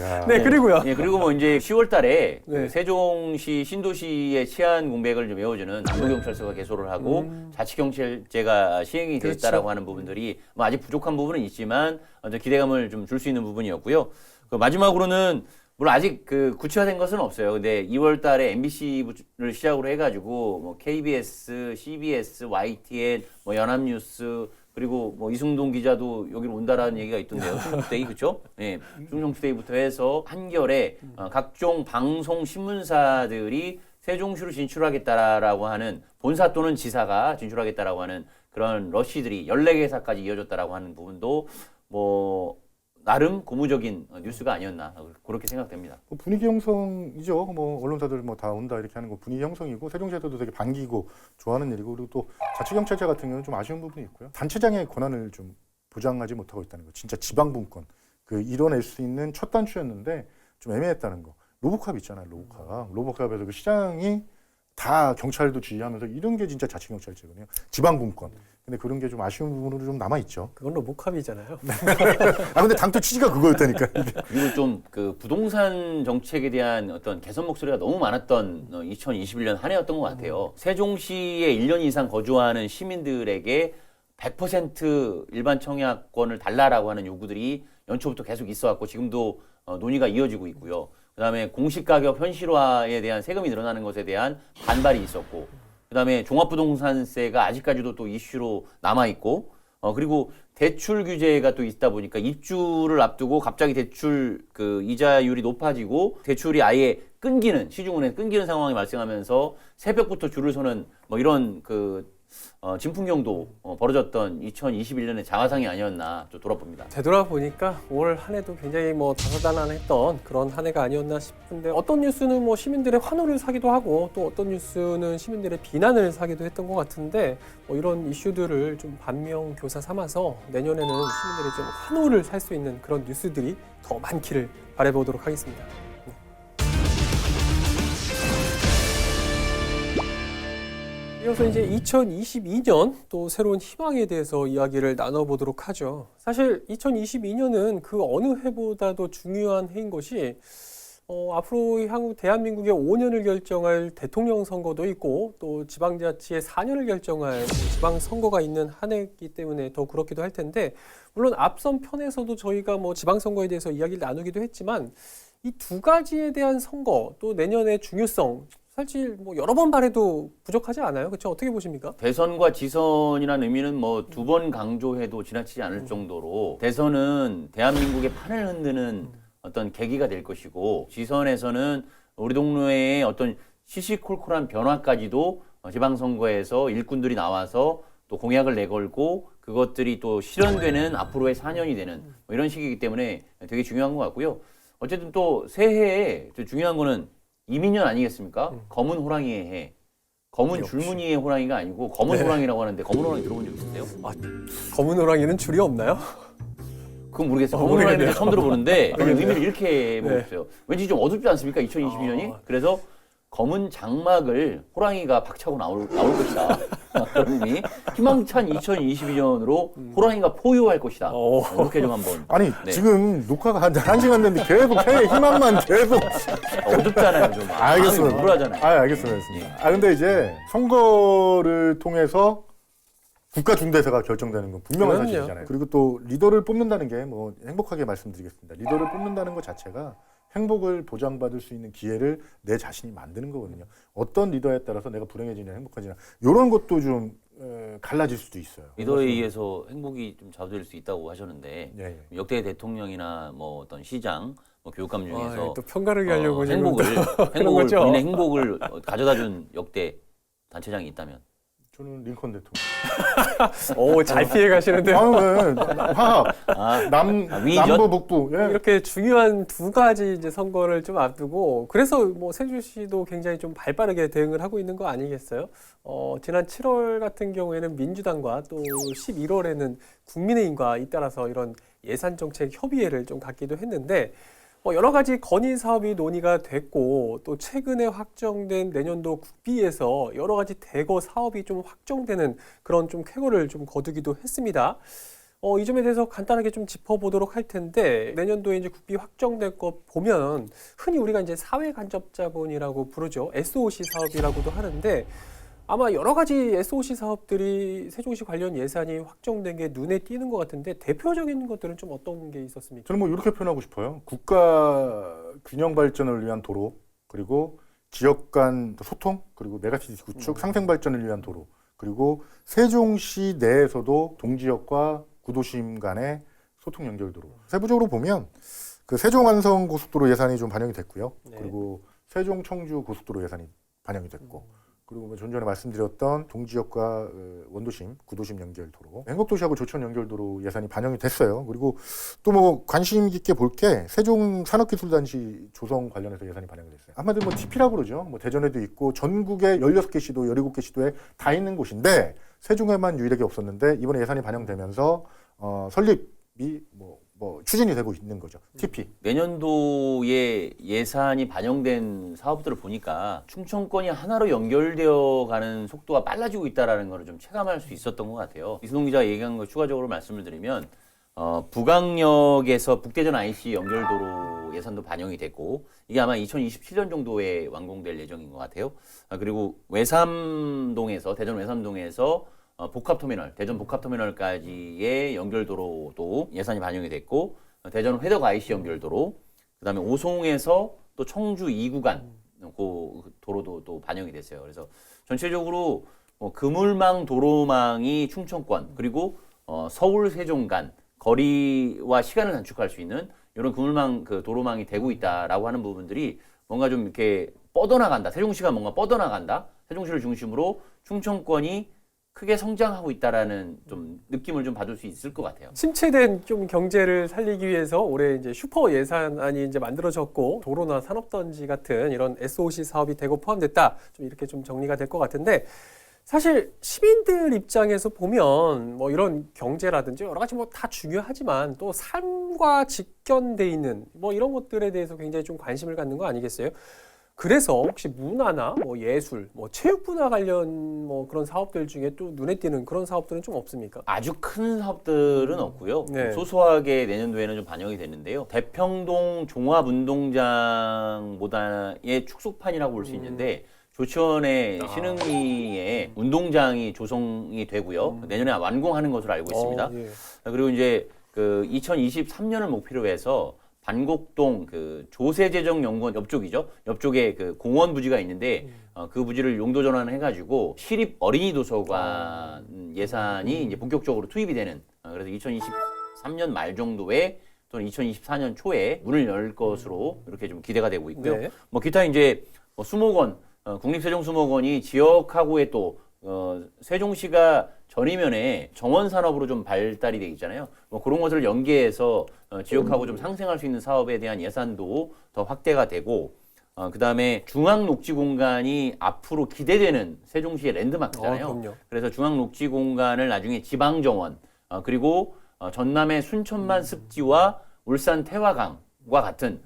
야. 네, 그리고요. 예, 그리고 뭐 이제 10월 달에 네. 그 세종시 신도시의 치안 공백을 좀 메워주는 남부경찰서가 개소를 하고 자치경찰제가 시행이 됐다라고 그렇죠. 하는 부분들이 뭐 아직 부족한 부분은 있지만 어떤 기대감을 좀 줄 수 있는 부분이었고요. 그 마지막으로는 물론 아직 그 구체화된 것은 없어요. 근데 2월 달에 MBC를 시작으로 해가지고 뭐 KBS, CBS, YTN, 뭐 연합뉴스 그리고 뭐 이승동 기자도 여기로 온다라는 얘기가 있던데요. 충북데이 그렇죠? 예, 충청투데이부터 해서 한겨레 각종 방송 신문사들이 세종시로 진출하겠다라고 하는 본사 또는 지사가 진출하겠다라고 하는 그런 러시들이 14개사까지 이어졌다라고 하는 부분도 뭐 나름 고무적인 뉴스가 아니었나 그렇게 생각됩니다. 뭐 분위기 형성이죠. 뭐 언론사들 뭐 다 온다 이렇게 하는 거 분위기 형성이고 세종시에서도 되게 반기고 좋아하는 일이고 그리고 또 자치경찰제 같은 경우는 좀 아쉬운 부분이 있고요. 단체장의 권한을 좀 보장하지 못하고 있다는 거. 진짜 지방분권 그 이뤄낼 수 있는 첫 단추였는데 좀 애매했다는 거. 로보캅 있잖아요. 로보캅에서 그 시장이 다 경찰도 지휘하면서 이런 게 진짜 자치경찰제거든요. 지방분권. 근데 그런 게 좀 아쉬운 부분으로 좀 남아 있죠. 그건 로보캅이잖아요. 근데 당초 취지가 그거였다니까. 그리고 좀 그 부동산 정책에 대한 어떤 개선 목소리가 너무 많았던 2021년 한 해였던 것 같아요. 세종시에 1년 이상 거주하는 시민들에게 100% 일반 청약권을 달라라고 하는 요구들이 연초부터 계속 있어왔고 지금도 논의가 이어지고 있고요. 그다음에 공시가격 현실화에 대한 세금이 늘어나는 것에 대한 반발이 있었고 그다음에 종합부동산세가 아직까지도 또 이슈로 남아있고 그리고 대출 규제가 또 있다 보니까 입주를 앞두고 갑자기 대출 그 이자율이 높아지고 대출이 아예 끊기는 시중은행 끊기는 상황이 발생하면서 새벽부터 줄을 서는 뭐 이런 그 진풍경도 벌어졌던 2021년의 자화상이 아니었나 좀 돌아봅니다. 되돌아보니까 올 한 해도 굉장히 뭐 다사다난했던 그런 한 해가 아니었나 싶은데 어떤 뉴스는 뭐 시민들의 환호를 사기도 하고 또 어떤 뉴스는 시민들의 비난을 사기도 했던 것 같은데 뭐 이런 이슈들을 좀 반면교사 삼아서 내년에는 시민들이 좀 환호를 살 수 있는 그런 뉴스들이 더 많기를 바라보도록 하겠습니다. 이어서 이제 2022년 또 새로운 희망에 대해서 이야기를 나눠보도록 하죠. 사실 2022년은 그 어느 해보다도 중요한 해인 것이 앞으로 향후 대한민국의 5년을 결정할 대통령 선거도 있고 또 지방자치의 4년을 결정할 지방선거가 있는 한 해이기 때문에 더 그렇기도 할 텐데 물론 앞선 편에서도 저희가 뭐 지방선거에 대해서 이야기를 나누기도 했지만 이 두 가지에 대한 선거 또 내년의 중요성 사실 뭐 여러 번 말해도 부족하지 않아요. 그렇죠? 어떻게 보십니까? 대선과 지선이라는 의미는 뭐 2번 강조해도 지나치지 않을 정도로 대선은 대한민국의 판을 흔드는 어떤 계기가 될 것이고 지선에서는 우리 동네의 어떤 시시콜콜한 변화까지도 지방선거에서 일꾼들이 나와서 또 공약을 내걸고 그것들이 또 실현되는 앞으로의 4년이 되는 뭐 이런 시기이기 때문에 되게 중요한 것 같고요. 어쨌든 또 새해에 중요한 거는 이민년 아니겠습니까? 검은 호랑이의 해. 검은 역시. 줄무늬의 호랑이가 아니고 검은 호랑이라고 하는데 검은 호랑이 들어본 적 있으세요? 검은 호랑이는 줄이 없나요? 그건 모르겠어요. 검은 호랑이는 모르겠네요. 처음 들어보는데 모르겠네요. 의미를 이렇게 보고 있어요. 왠지 좀 어둡지 않습니까? 2022년이? 그래서 검은 장막을 호랑이가 박차고 나올 것이다. 그런 의미. 희망찬 2022년으로 호랑이가 포효할 것이다. 이렇게 좀 한번. 아니 네. 지금 녹화가 한 시간 됐는데 계속 새해 희망만 계속. 어둡잖아요, 좀. 알겠습니다. 불하잖아요. 알겠습니다. 근데 이제 선거를 통해서 국가 중대사가 결정되는 건 분명한 그럼요. 사실이잖아요. 그리고 또 리더를 뽑는다는 게 뭐 행복하게 말씀드리겠습니다. 리더를 뽑는다는 것 자체가 행복을 보장받을 수 있는 기회를 내 자신이 만드는 거거든요. 어떤 리더에 따라서 내가 불행해지냐 행복해지냐 이런 것도 좀 갈라질 수도 있어요. 리더에 의해서 행복이 좀 좌우될 수 있다고 하셨는데 예, 예. 역대 대통령이나 뭐 어떤 시장, 뭐 교육감 중에서 또 평가를 하려고 지금 행복을 거죠? 본인의 행복을 가져다준 역대 단체장이 있다면 저는 링컨 대통령. 잘 피해 가시는데요. 화합, 위인전? 남부 북부. 예. 이렇게 중요한 두 가지 이제 선거를 좀 앞두고 그래서 뭐 세종시도 굉장히 좀 발빠르게 대응을 하고 있는 거 아니겠어요? 지난 7월 같은 경우에는 민주당과 또 11월에는 국민의힘과 잇따라서 이런 예산 정책 협의회를 좀 갖기도 했는데 여러 가지 건의 사업이 논의가 됐고 또 최근에 확정된 내년도 국비에서 여러 가지 대거 사업이 좀 확정되는 그런 좀 쾌거를 좀 거두기도 했습니다. 이 점에 대해서 간단하게 좀 짚어보도록 할 텐데 내년도에 이제 국비 확정될 거 보면 흔히 우리가 이제 사회 간접 자본이라고 부르죠. SOC 사업이라고도 하는데 아마 여러 가지 SOC 사업들이 세종시 관련 예산이 확정된 게 눈에 띄는 것 같은데 대표적인 것들은 좀 어떤 게 있었습니까? 저는 뭐 이렇게 표현하고 싶어요. 국가 균형 발전을 위한 도로, 그리고 지역 간 소통, 그리고 메가시티 구축, 상생 발전을 위한 도로, 그리고 세종시 내에서도 동지역과 구도심 간의 소통 연결도로. 세부적으로 보면 그 세종 안성 고속도로 예산이 좀 반영이 됐고요. 네. 그리고 세종 청주 고속도로 예산이 반영이 됐고. 그리고 뭐 좀 전에 말씀드렸던 동지역과 원도심, 구도심 연결도로, 행복도시하고 조천 연결도로 예산이 반영이 됐어요. 그리고 또 뭐 관심 깊게 볼 게 세종 산업기술단지 조성 관련해서 예산이 반영이 됐어요. 한마디로 뭐 TP라고 그러죠. 뭐 대전에도 있고 전국에 16개 시도, 17개 시도에 다 있는 곳인데 세종에만 유일하게 없었는데 이번에 예산이 반영되면서 설립이 뭐 추진이 되고 있는 거죠. TP. 내년도에 예산이 반영된 사업들을 보니까 충청권이 하나로 연결되어 가는 속도가 빨라지고 있다는 걸 좀 체감할 수 있었던 것 같아요. 이승동 기자가 얘기한 거 추가적으로 말씀을 드리면 북악역에서 북대전 IC 연결도로 예산도 반영이 됐고 이게 아마 2027년 정도에 완공될 예정인 것 같아요. 그리고 외삼동에서 대전 외삼동에서 복합터미널, 대전 복합터미널까지의 연결도로도 예산이 반영이 됐고 대전 회덕 IC 연결도로, 그다음에 오송에서 또 청주 2구간 그 도로도 또 반영이 됐어요. 그래서 전체적으로 그물망 도로망이 충청권 그리고 서울 세종 간 거리와 시간을 단축할 수 있는 이런 그물망 그 도로망이 되고 있다라고 하는 부분들이 뭔가 좀 이렇게 뻗어나간다. 세종시가 뭔가 뻗어나간다. 세종시를 중심으로 충청권이 크게 성장하고 있다라는 좀 느낌을 좀 받을 수 있을 것 같아요. 침체된 좀 경제를 살리기 위해서 올해 이제 슈퍼 예산안이 이제 만들어졌고 도로나 산업단지 같은 이런 SOC 사업이 대거 포함됐다. 좀 이렇게 좀 정리가 될 것 같은데 사실 시민들 입장에서 보면 뭐 이런 경제라든지 여러 가지 뭐 다 중요하지만 또 삶과 직결돼 있는 뭐 이런 것들에 대해서 굉장히 좀 관심을 갖는 거 아니겠어요? 그래서 혹시 문화나 뭐 예술, 뭐 체육 분야 관련 뭐 그런 사업들 중에 또 눈에 띄는 그런 사업들은 좀 없습니까? 아주 큰 사업들은 없고요. 네. 소소하게 내년도에는 좀 반영이 됐는데요. 대평동 종합운동장보다의 축소판이라고 볼 수 있는데 조치원의 신흥리에 운동장이 조성이 되고요. 내년에 완공하는 것으로 알고 있습니다. 예. 그리고 이제 그 2023년을 목표로 해서 반곡동 그 조세재정연구원 옆쪽이죠. 옆쪽에 그 공원 부지가 있는데 그 부지를 용도 전환해가지고 시립 어린이 도서관 예산이 이제 본격적으로 투입이 되는. 그래서 2023년 말 정도에 또는 2024년 초에 문을 열 것으로 이렇게 좀 기대가 되고 있고요. 네. 뭐 기타 이제 뭐 수목원, 국립세종수목원이 지역하고의 또 세종시가 전이면에 정원 산업으로 좀 발달이 돼 있잖아요. 뭐 그런 것을 연계해서 지역하고 좀 상생할 수 있는 사업에 대한 예산도 더 확대가 되고, 그다음에 중앙녹지 공간이 앞으로 기대되는 세종시의 랜드마크잖아요. 그럼요. 그래서 중앙녹지 공간을 나중에 지방정원, 그리고 전남의 순천만 습지와 울산 태화강과 같은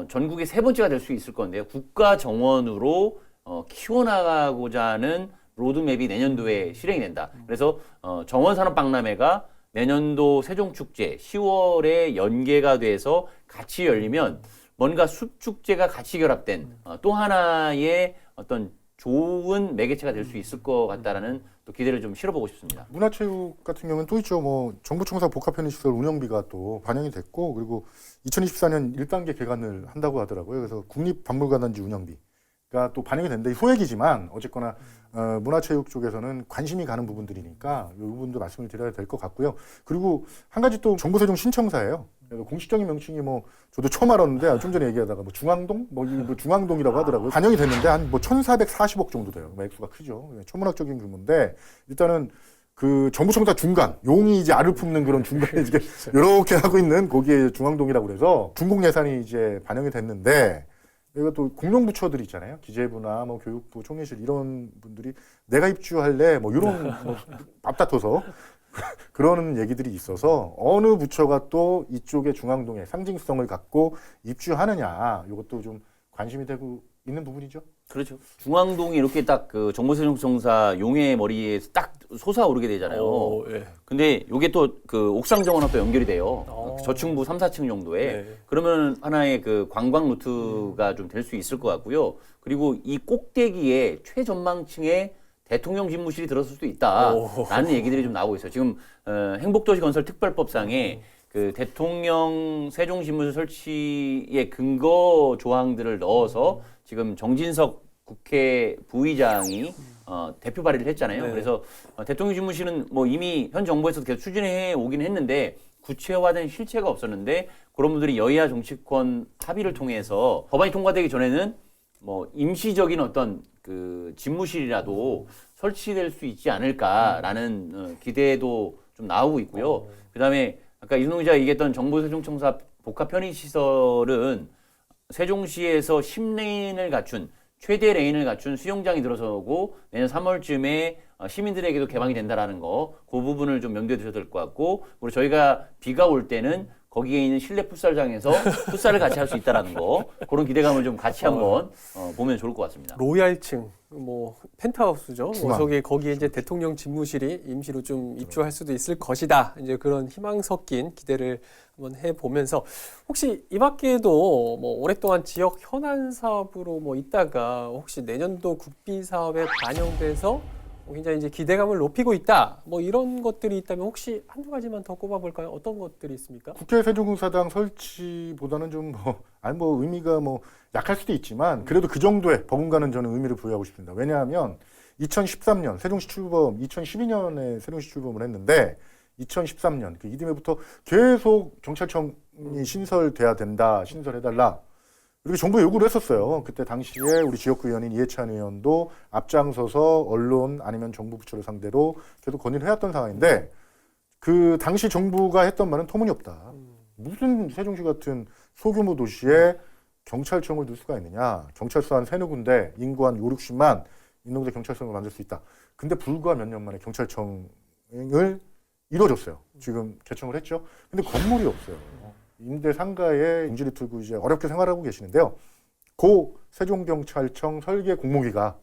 전국의 세 번째가 될 수 있을 건데요. 국가 정원으로 키워나가고자 하는 로드맵이 내년도에 실행이 된다. 그래서 정원산업박람회가 내년도 세종축제 10월에 연계가 돼서 같이 열리면 뭔가 숲축제가 같이 결합된 또 하나의 어떤 좋은 매개체가 될 수 있을 것 같다라는 또 기대를 좀 실어보고 싶습니다. 문화체육 같은 경우는 또 있죠. 뭐 정부청사 복합편의시설 운영비가 또 반영이 됐고, 그리고 2024년 1단계 개관을 한다고 하더라고요. 그래서 국립박물관단지 운영비가 또 반영이 됐는데 소액이지만 어쨌거나 문화체육 쪽에서는 관심이 가는 부분들이니까 이 부분도 말씀을 드려야 될 것 같고요. 그리고 한 가지 또 정부세종 신청사예요. 그래서 공식적인 명칭이 뭐 저도 처음 알았는데 좀 전에 얘기하다가 뭐 중앙동 뭐 중앙동이라고 하더라고요. 반영이 됐는데 한 뭐 1,440억 정도 돼요. 액수가 크죠. 천문학적인 규모인데 일단은 그 정부청사 중간 용이 이제 알을 품는 그런 중간에 이제 이렇게 하고 있는 거기에 중앙동이라고 그래서 중공 예산이 이제 반영이 됐는데. 이거 또 공룡부처들 있잖아요. 기재부나 뭐 교육부, 총리실 이런 분들이 내가 입주할래 뭐 이런 뭐 앞다퉈서 그러는 얘기들이 있어서 어느 부처가 또 이쪽에 중앙동에 상징성을 갖고 입주하느냐 이것도 좀 관심이 되고 있는 부분이죠. 그렇죠. 중앙동이 이렇게 딱 그 정보세종청사 용의 머리에서 딱 솟아오르게 되잖아요. 예. 근데 이게 또 그 옥상 정원하고 또 연결이 돼요. 어. 저층부 3, 4층 정도에. 네. 그러면 하나의 그 관광 루트가 좀 될 수 있을 것 같고요. 그리고 이 꼭대기에 최전망층에 대통령 집무실이 들어설 수도 있다라는 얘기들이 좀 나오고 있어요. 지금 행복도시 건설 특별법상에 그 대통령 세종집무실 설치의 근거 조항들을 넣어서 지금 정진석 국회 부의장이 대표 발의를 했잖아요. 네. 그래서 대통령 집무실은 뭐 이미 현 정부에서도 계속 추진해 오긴 했는데 구체화된 실체가 없었는데 그런 분들이 여야 정치권 합의를 통해서 법안이 통과되기 전에는 뭐 임시적인 어떤 그 집무실이라도 설치될 수 있지 않을까라는 기대도 좀 나오고 있고요. 그다음에 아까 이순동 기자가 얘기했던 정부세종청사 복합편의시설은 세종시에서 10레인을 갖춘 최대 레인을 갖춘 수영장이 들어서고 내년 3월쯤에 시민들에게도 개방이 된다라는 거, 그 부분을 좀 염두에 두셔야 될 것 같고, 그리고 저희가 비가 올 때는 거기에 있는 실내 풋살장에서 풋살을 같이 할 수 있다라는 거, 그런 기대감을 좀 같이 한번 보면 좋을 것 같습니다. 로얄층, 뭐 펜트하우스죠. 중앙. 거기에 이제 대통령 집무실이 임시로 좀 입주할 수도 있을 것이다. 이제 그런 희망 섞인 기대를 한번 해보면서 혹시 이 밖에도 뭐 오랫동안 지역 현안 사업으로 뭐 있다가 혹시 내년도 국비 사업에 반영돼서 굉장히 이제 기대감을 높이고 있다. 뭐 이런 것들이 있다면 혹시 한두 가지만 더 꼽아볼까요? 어떤 것들이 있습니까? 국회 세종사당 설치보다는 좀 뭐 의미가 뭐 약할 수도 있지만 그래도 그 정도의 버금가는 저는 의미를 부여하고 싶습니다. 왜냐하면 2013년 세종시 출범, 2012년에 세종시 출범을 했는데 2013년 그 이듬해부터 계속 경찰청이 신설돼야 된다, 신설해달라. 이렇게 정부에 요구를 했었어요. 그때 당시에 우리 지역구 의원인 이해찬 의원도 앞장서서 언론 아니면 정부 부처를 상대로 계속 건의를 해왔던 상황인데 그 당시 정부가 했던 말은 터무니없다. 무슨 세종시 같은 소규모 도시에 경찰청을 둘 수가 있느냐. 경찰서 한 세네 군데, 인구 한 5, 60만 있는 곳에 경찰청을 만들 수 있다. 근데 불과 몇 년 만에 경찰청을 이뤄줬어요. 지금 개청을 했죠. 근데 건물이 없어요. 임대 상가에 인지를 틀고 이제 어렵게 생활하고 계시는데요. 고 세종경찰청 설계 공모기가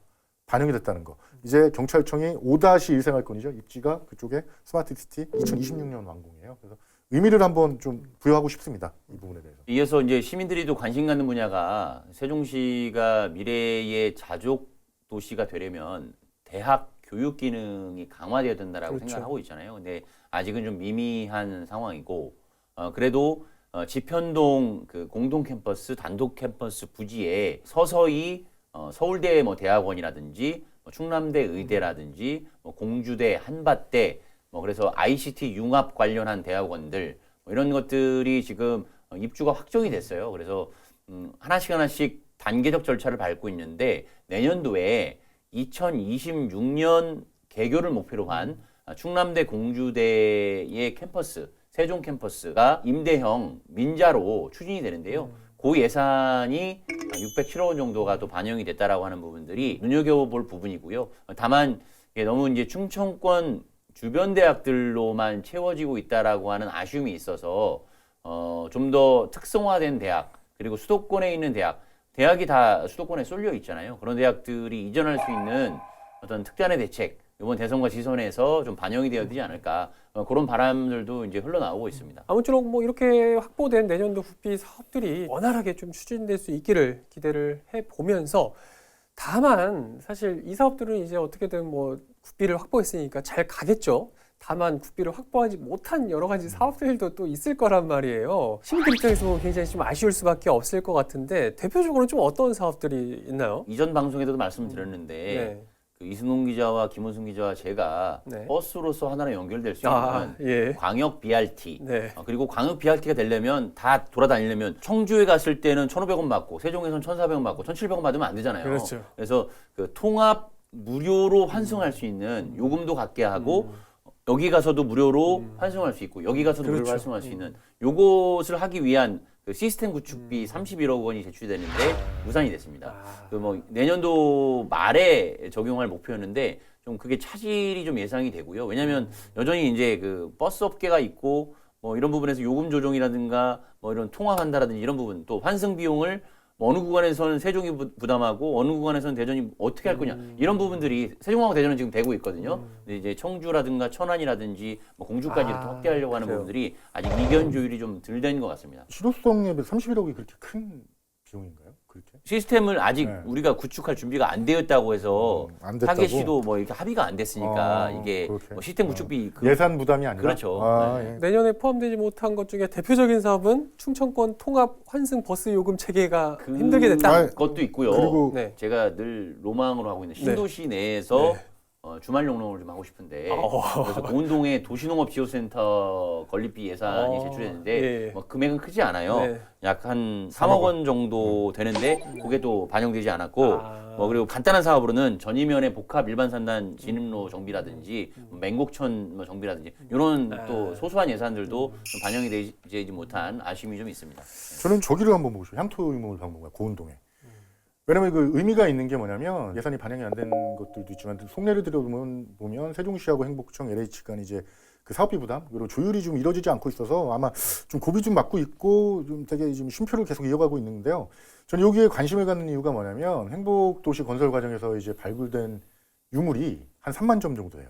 반영이 됐다는 거. 이제 경찰청이 5-1 생활권이죠. 입지가 그쪽에 스마트시티 2026년 완공이에요. 그래서 의미를 한번 좀 부여하고 싶습니다. 이 부분에 대해서. 이어서 이제 시민들이 또 관심 갖는 분야가 세종시가 미래의 자족 도시가 되려면 대학 교육 기능이 강화되어야 된다라고 그렇죠. 생각하고 있잖아요. 근데 아직은 좀 미미한 상황이고 그래도 지편동 그 공동 캠퍼스, 단독 캠퍼스 부지에 서서히 서울대 뭐 대학원이라든지 뭐 충남대 의대라든지 뭐 공주대, 한밭대 뭐 그래서 ICT 융합 관련한 대학원들 뭐 이런 것들이 지금 입주가 확정이 됐어요. 그래서 하나씩 단계적 절차를 밟고 있는데 내년도에 2026년 개교를 목표로 한 충남대 공주대의 캠퍼스, 세종 캠퍼스가 임대형 민자로 추진이 되는데요. 그 예산이 607억 원 정도가 또 반영이 됐다라고 하는 부분들이 눈여겨볼 부분이고요. 다만 이게 너무 이제 충청권 주변 대학들로만 채워지고 있다라고 하는 아쉬움이 있어서 좀 더 특성화된 대학, 그리고 수도권에 있는 대학이 다 수도권에 쏠려 있잖아요. 그런 대학들이 이전할 수 있는 어떤 특단의 대책, 이번 대선과 지선에서 좀 반영이 되어야 되지 않을까, 그런 바람들도 이제 흘러나오고 있습니다. 아무쪼록 뭐 이렇게 확보된 내년도 국비 사업들이 원활하게 좀 추진될 수 있기를 기대를 해 보면서, 다만 사실 이 사업들은 이제 어떻게든 뭐 국비를 확보했으니까 잘 가겠죠. 다만 국비를 확보하지 못한 여러 가지 사업들도 또 있을 거란 말이에요. 시민들 입장에서 보면 굉장히 좀 아쉬울 수밖에 없을 것 같은데, 대표적으로 좀 어떤 사업들이 있나요? 이전 방송에도 말씀드렸는데 네. 그 이승훈 기자와 김원순 기자와 제가 네. 버스로서 하나로 연결될 수 있는 예. 광역 BRT, 네. 그리고 광역 BRT가 되려면 다 돌아다니려면 청주에 갔을 때는 1,500원 받고 세종에서는 1,400원 받고 1,700원 받으면 안 되잖아요. 그렇죠. 그래서 그 통합 무료로 환승할 수 있는, 요금도 갖게 하고 여기 가서도 무료로 환승할 수 있고 여기 가서도 무료로 그렇죠. 환승할 수 있는 요것을 하기 위한 그 시스템 구축비 31억 원이 제출됐는데 무산이 됐습니다. 그 뭐 내년도 말에 적용할 목표였는데 좀 그게 차질이 좀 예상이 되고요. 왜냐하면 여전히 이제 그 버스 업계가 있고 뭐 이런 부분에서 요금 조정이라든가 뭐 이런 통합한다라든지 이런 부분, 또 환승 비용을 뭐 어느 구간에서는 세종이 부담하고 어느 구간에서는 대전이 어떻게 할 거냐, 이런 부분들이 세종하고 대전은 지금 되고 있거든요. 근데 이제 청주라든가 천안이라든지 뭐 공주까지 이렇게 확대하려고 하는 그래요. 부분들이 아직 이견 조율이 좀 덜 된 것 같습니다. 실효성에 비해서 31억이 그렇게 큰 비용인가요? 그렇게? 시스템을 아직 네. 우리가 구축할 준비가 안 되었다고 해서 안 됐다고? 타겟시도 뭐 이렇게 합의가 안 됐으니까 이게 그렇게. 뭐 시스템 구축비 예산 부담이 아니라? 그렇죠. 예. 내년에 포함되지 못한 것 중에 대표적인 사업은 충청권 통합 환승 버스 요금 체계가 힘들게 됐다. 그것도 있고요. 그리고 네. 제가 늘 로망으로 하고 있는 신도시 내에서 주말 용농을 좀 하고 싶은데, 그래서 고운동에 도시농업지원센터 건립비 예산이 제출했는데 예. 뭐 금액은 크지 않아요. 네. 약 한 3억 원 정도 되는데 그게 또 반영되지 않았고, 뭐 그리고 간단한 사업으로는 전이면의 복합 일반 산단 진입로 정비라든지 맹곡천 뭐 정비라든지 이런 또 소소한 예산들도 좀 반영이 되지 못한 아쉬움이 좀 있습니다. 저는 저기를 한번 보고 싶어요. 향토유물 박물관 고운동에. 왜냐면 그 의미가 있는 게 뭐냐면 예산이 반영이 안 된 것들도 있지만 속내를 들여보면 세종시하고 행복청, LH 간 이제 그 사업비 부담 그리고 조율이 좀 이루어지지 않고 있어서 아마 좀 고비 좀 맞고 있고 좀 되게 지금 쉼표를 계속 이어가고 있는데요. 저는 여기에 관심을 갖는 이유가 뭐냐면 행복도시 건설 과정에서 이제 발굴된 유물이 한 3만 점 정도 돼요.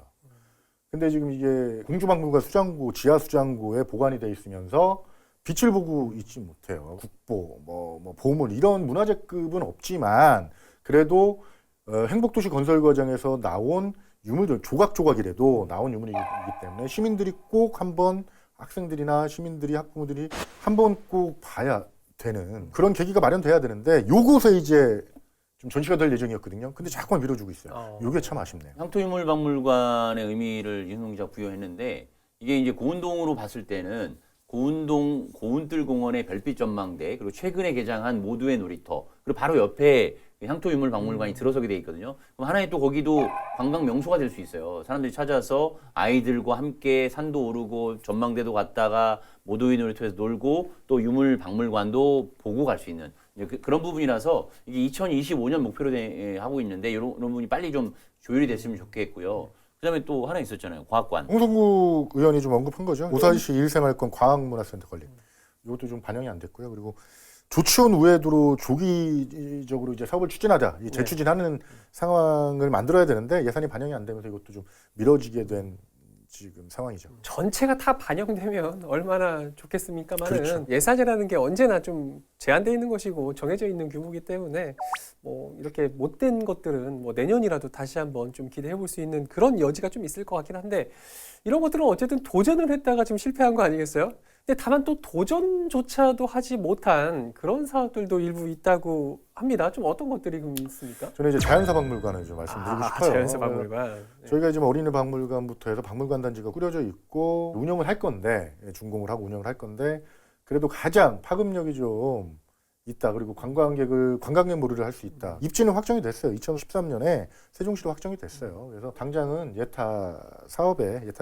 근데 지금 이게 공주박물관 수장고, 지하 수장고에 보관이 돼 있으면서 빛을 보고 있지 못해요. 국보, 뭐 보물 이런 문화재급은 없지만 그래도 행복도시 건설 과정에서 나온 유물들 조각조각이라도 나온 유물이기 때문에 시민들이 꼭 한번 학생들이나 시민들이 학부모들이 한번 꼭 봐야 되는 그런 계기가 마련돼야 되는데 요곳에 이제 좀 전시가 될 예정이었거든요. 근데 자꾸만 미뤄주고 있어요. 이게 참 아쉽네요. 향토유물박물관의 의미를 이승훈 기자가 부여했는데, 이게 이제 고운동으로 봤을 때는 고운동 고운뜰공원의 별빛 전망대, 그리고 최근에 개장한 모두의 놀이터, 그리고 바로 옆에 향토유물박물관이 들어서게 돼 있거든요. 그럼 하나의 또 거기도 관광 명소가 될 수 있어요. 사람들이 찾아서 아이들과 함께 산도 오르고 전망대도 갔다가 모두의 놀이터에서 놀고 또 유물박물관도 보고 갈 수 있는 그런 부분이라서 이게 2025년 목표로 하고 있는데 이런 부분이 빨리 좀 조율이 됐으면 좋겠고요. 그다음에 또 하나 있었잖아요. 과학관. 홍성국 의원이 좀 언급한 거죠. 고사시 일생활권 과학문화센터 건립. 이것도 좀 반영이 안 됐고요. 그리고 조치원 우회도로 조기적으로 이제 사업을 추진하자, 재추진하는 상황을 만들어야 되는데 예산이 반영이 안 되면서 이것도 좀 미뤄지게 된 지금 상황이죠. 전체가 다 반영되면 얼마나 좋겠습니까만은 그렇죠. 예산이라는 게 언제나 좀 제한되어 있는 것이고 정해져 있는 규모이기 때문에 뭐 이렇게 못된 것들은 뭐 내년이라도 다시 한번 좀 기대해 볼 수 있는 그런 여지가 좀 있을 것 같긴 한데, 이런 것들은 어쨌든 도전을 했다가 지금 실패한 거 아니겠어요? 근데 다만 또 도전조차도 하지 못한 그런 사업들도 일부 있다고 합니다. 좀 어떤 것들이 그럼 있습니까? 저는 이제 자연사박물관을 좀 말씀드리고 싶어요. 자연사박물관. 네. 저희가 지금 어린이박물관부터 해서 박물관 단지가 꾸려져 있고 운영을 할 건데, 준공을 하고 운영을 할 건데, 그래도 가장 파급력이 좀 있다. 그리고 관광객 몰이를 할 수 있다. 입지는 확정이 됐어요. 2013년에 세종시로 확정이 됐어요. 그래서 당장은 예타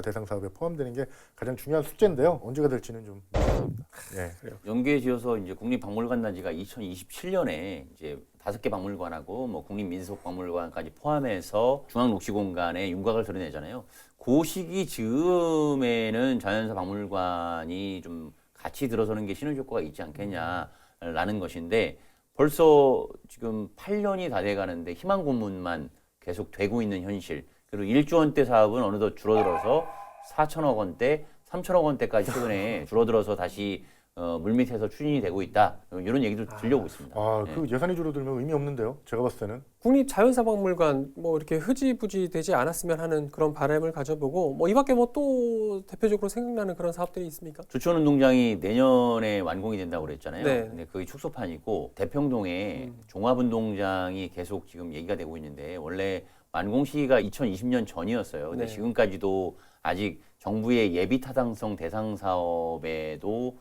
대상 사업에 포함되는 게 가장 중요한 숙제인데요. 언제가 될지는 좀 모르겠습니다. 예. 연계지어서 이제 국립박물관 단지가 2027년에 이제 5개 박물관하고 뭐 국립민속박물관까지 포함해서 중앙녹지공간에 윤곽을 드러내잖아요. 그 시기 즈음에는 자연사 박물관이 좀 같이 들어서는 게 시너지 효과가 있지 않겠냐. 라는 것인데 벌써 지금 8년이 다 돼가는데 희망 고문만 계속 되고 있는 현실. 그리고 1조 원대 사업은 어느덧 줄어들어서 4천억 원대, 3천억 원대까지 최근에 줄어들어서 다시 물밑에서 추진이 되고 있다. 이런 얘기도 들려오고 있습니다. 그 예산이 줄어들면 의미 없는데요. 제가 봤을 때는. 국립자연사박물관 뭐 이렇게 흐지부지 되지 않았으면 하는 그런 바람을 가져보고 뭐 이 밖에 뭐 또 대표적으로 생각나는 그런 사업들이 있습니까? 조천운동장이 내년에 완공이 된다고 그랬잖아요. 네. 근데 그게 축소판이고 대평동에 종합운동장이 계속 지금 얘기가 되고 있는데 원래 완공 시기가 2020년 전이었어요. 근데 네. 지금까지도 아직 정부의 예비 타당성 대상 사업에도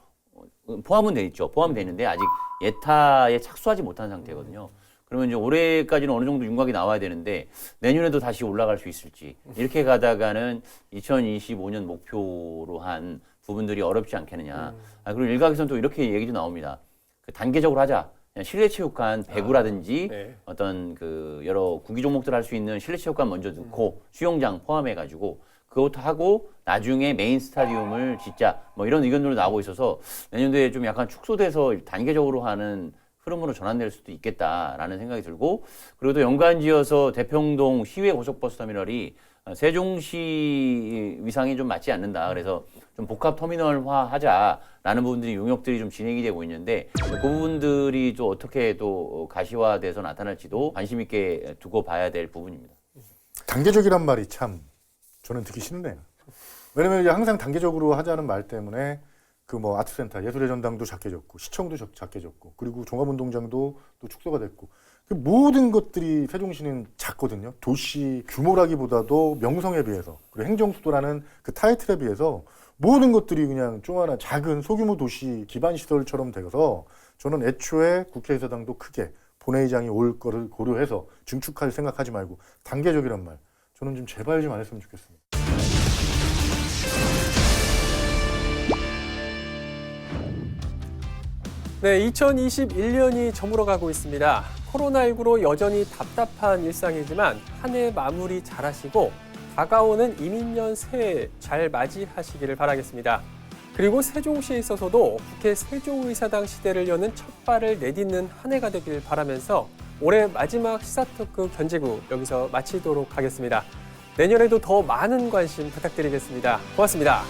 포함은 돼 있죠. 포함돼 있는데 아직 예타에 착수하지 못한 상태거든요. 그러면 이제 올해까지는 어느 정도 윤곽이 나와야 되는데 내년에도 다시 올라갈 수 있을지 이렇게 가다가는 2025년 목표로 한 부분들이 어렵지 않겠느냐. 그리고 일각에서는 또 이렇게 얘기도 나옵니다. 그 단계적으로 하자. 그냥 실내체육관 배구라든지 네. 어떤 그 여러 구기 종목들 할 수 있는 실내체육관 먼저 넣고 수영장 포함해가지고 그것도 하고 나중에 메인 스타디움을 짓자 뭐 이런 의견들도 나오고 있어서 내년도에 좀 약간 축소돼서 단계적으로 하는 흐름으로 전환될 수도 있겠다라는 생각이 들고 그리고 또 연관지어서 대평동 시외 고속버스 터미널이 세종시 위상이 좀 맞지 않는다. 그래서 좀 복합 터미널화 하자라는 부분들이 용역들이 좀 진행이 되고 있는데 그 부분들이 또 어떻게 또 가시화돼서 나타날지도 관심 있게 두고 봐야 될 부분입니다. 단계적이란 말이 참 저는 듣기 싫네요. 왜냐면 이제 항상 단계적으로 하자는 말 때문에 그 뭐 아트센터, 예술의 전당도 작게 졌고 시청도 작게 졌고 그리고 종합운동장도 또 축소가 됐고 그 모든 것들이 세종시는 작거든요. 도시 규모라기보다도 명성에 비해서 그리고 행정수도라는 그 타이틀에 비해서 모든 것들이 그냥 조그마한 작은 소규모 도시 기반 시설처럼 되어서 저는 애초에 국회의사당도 크게 본회의장이 올 거를 고려해서 증축할 생각하지 말고 단계적이란 말 저는 좀 제발 좀 안 했으면 좋겠습니다. 네, 2021년이 저물어가고 있습니다. 코로나19로 여전히 답답한 일상이지만 한 해 마무리 잘하시고 다가오는 이민년 새해 잘 맞이하시기를 바라겠습니다. 그리고 세종시에 있어서도 국회 세종의사당 시대를 여는 첫 발을 내딛는 한 해가 되길 바라면서 올해 마지막 시사토크 견제구 여기서 마치도록 하겠습니다. 내년에도 더 많은 관심 부탁드리겠습니다. 고맙습니다.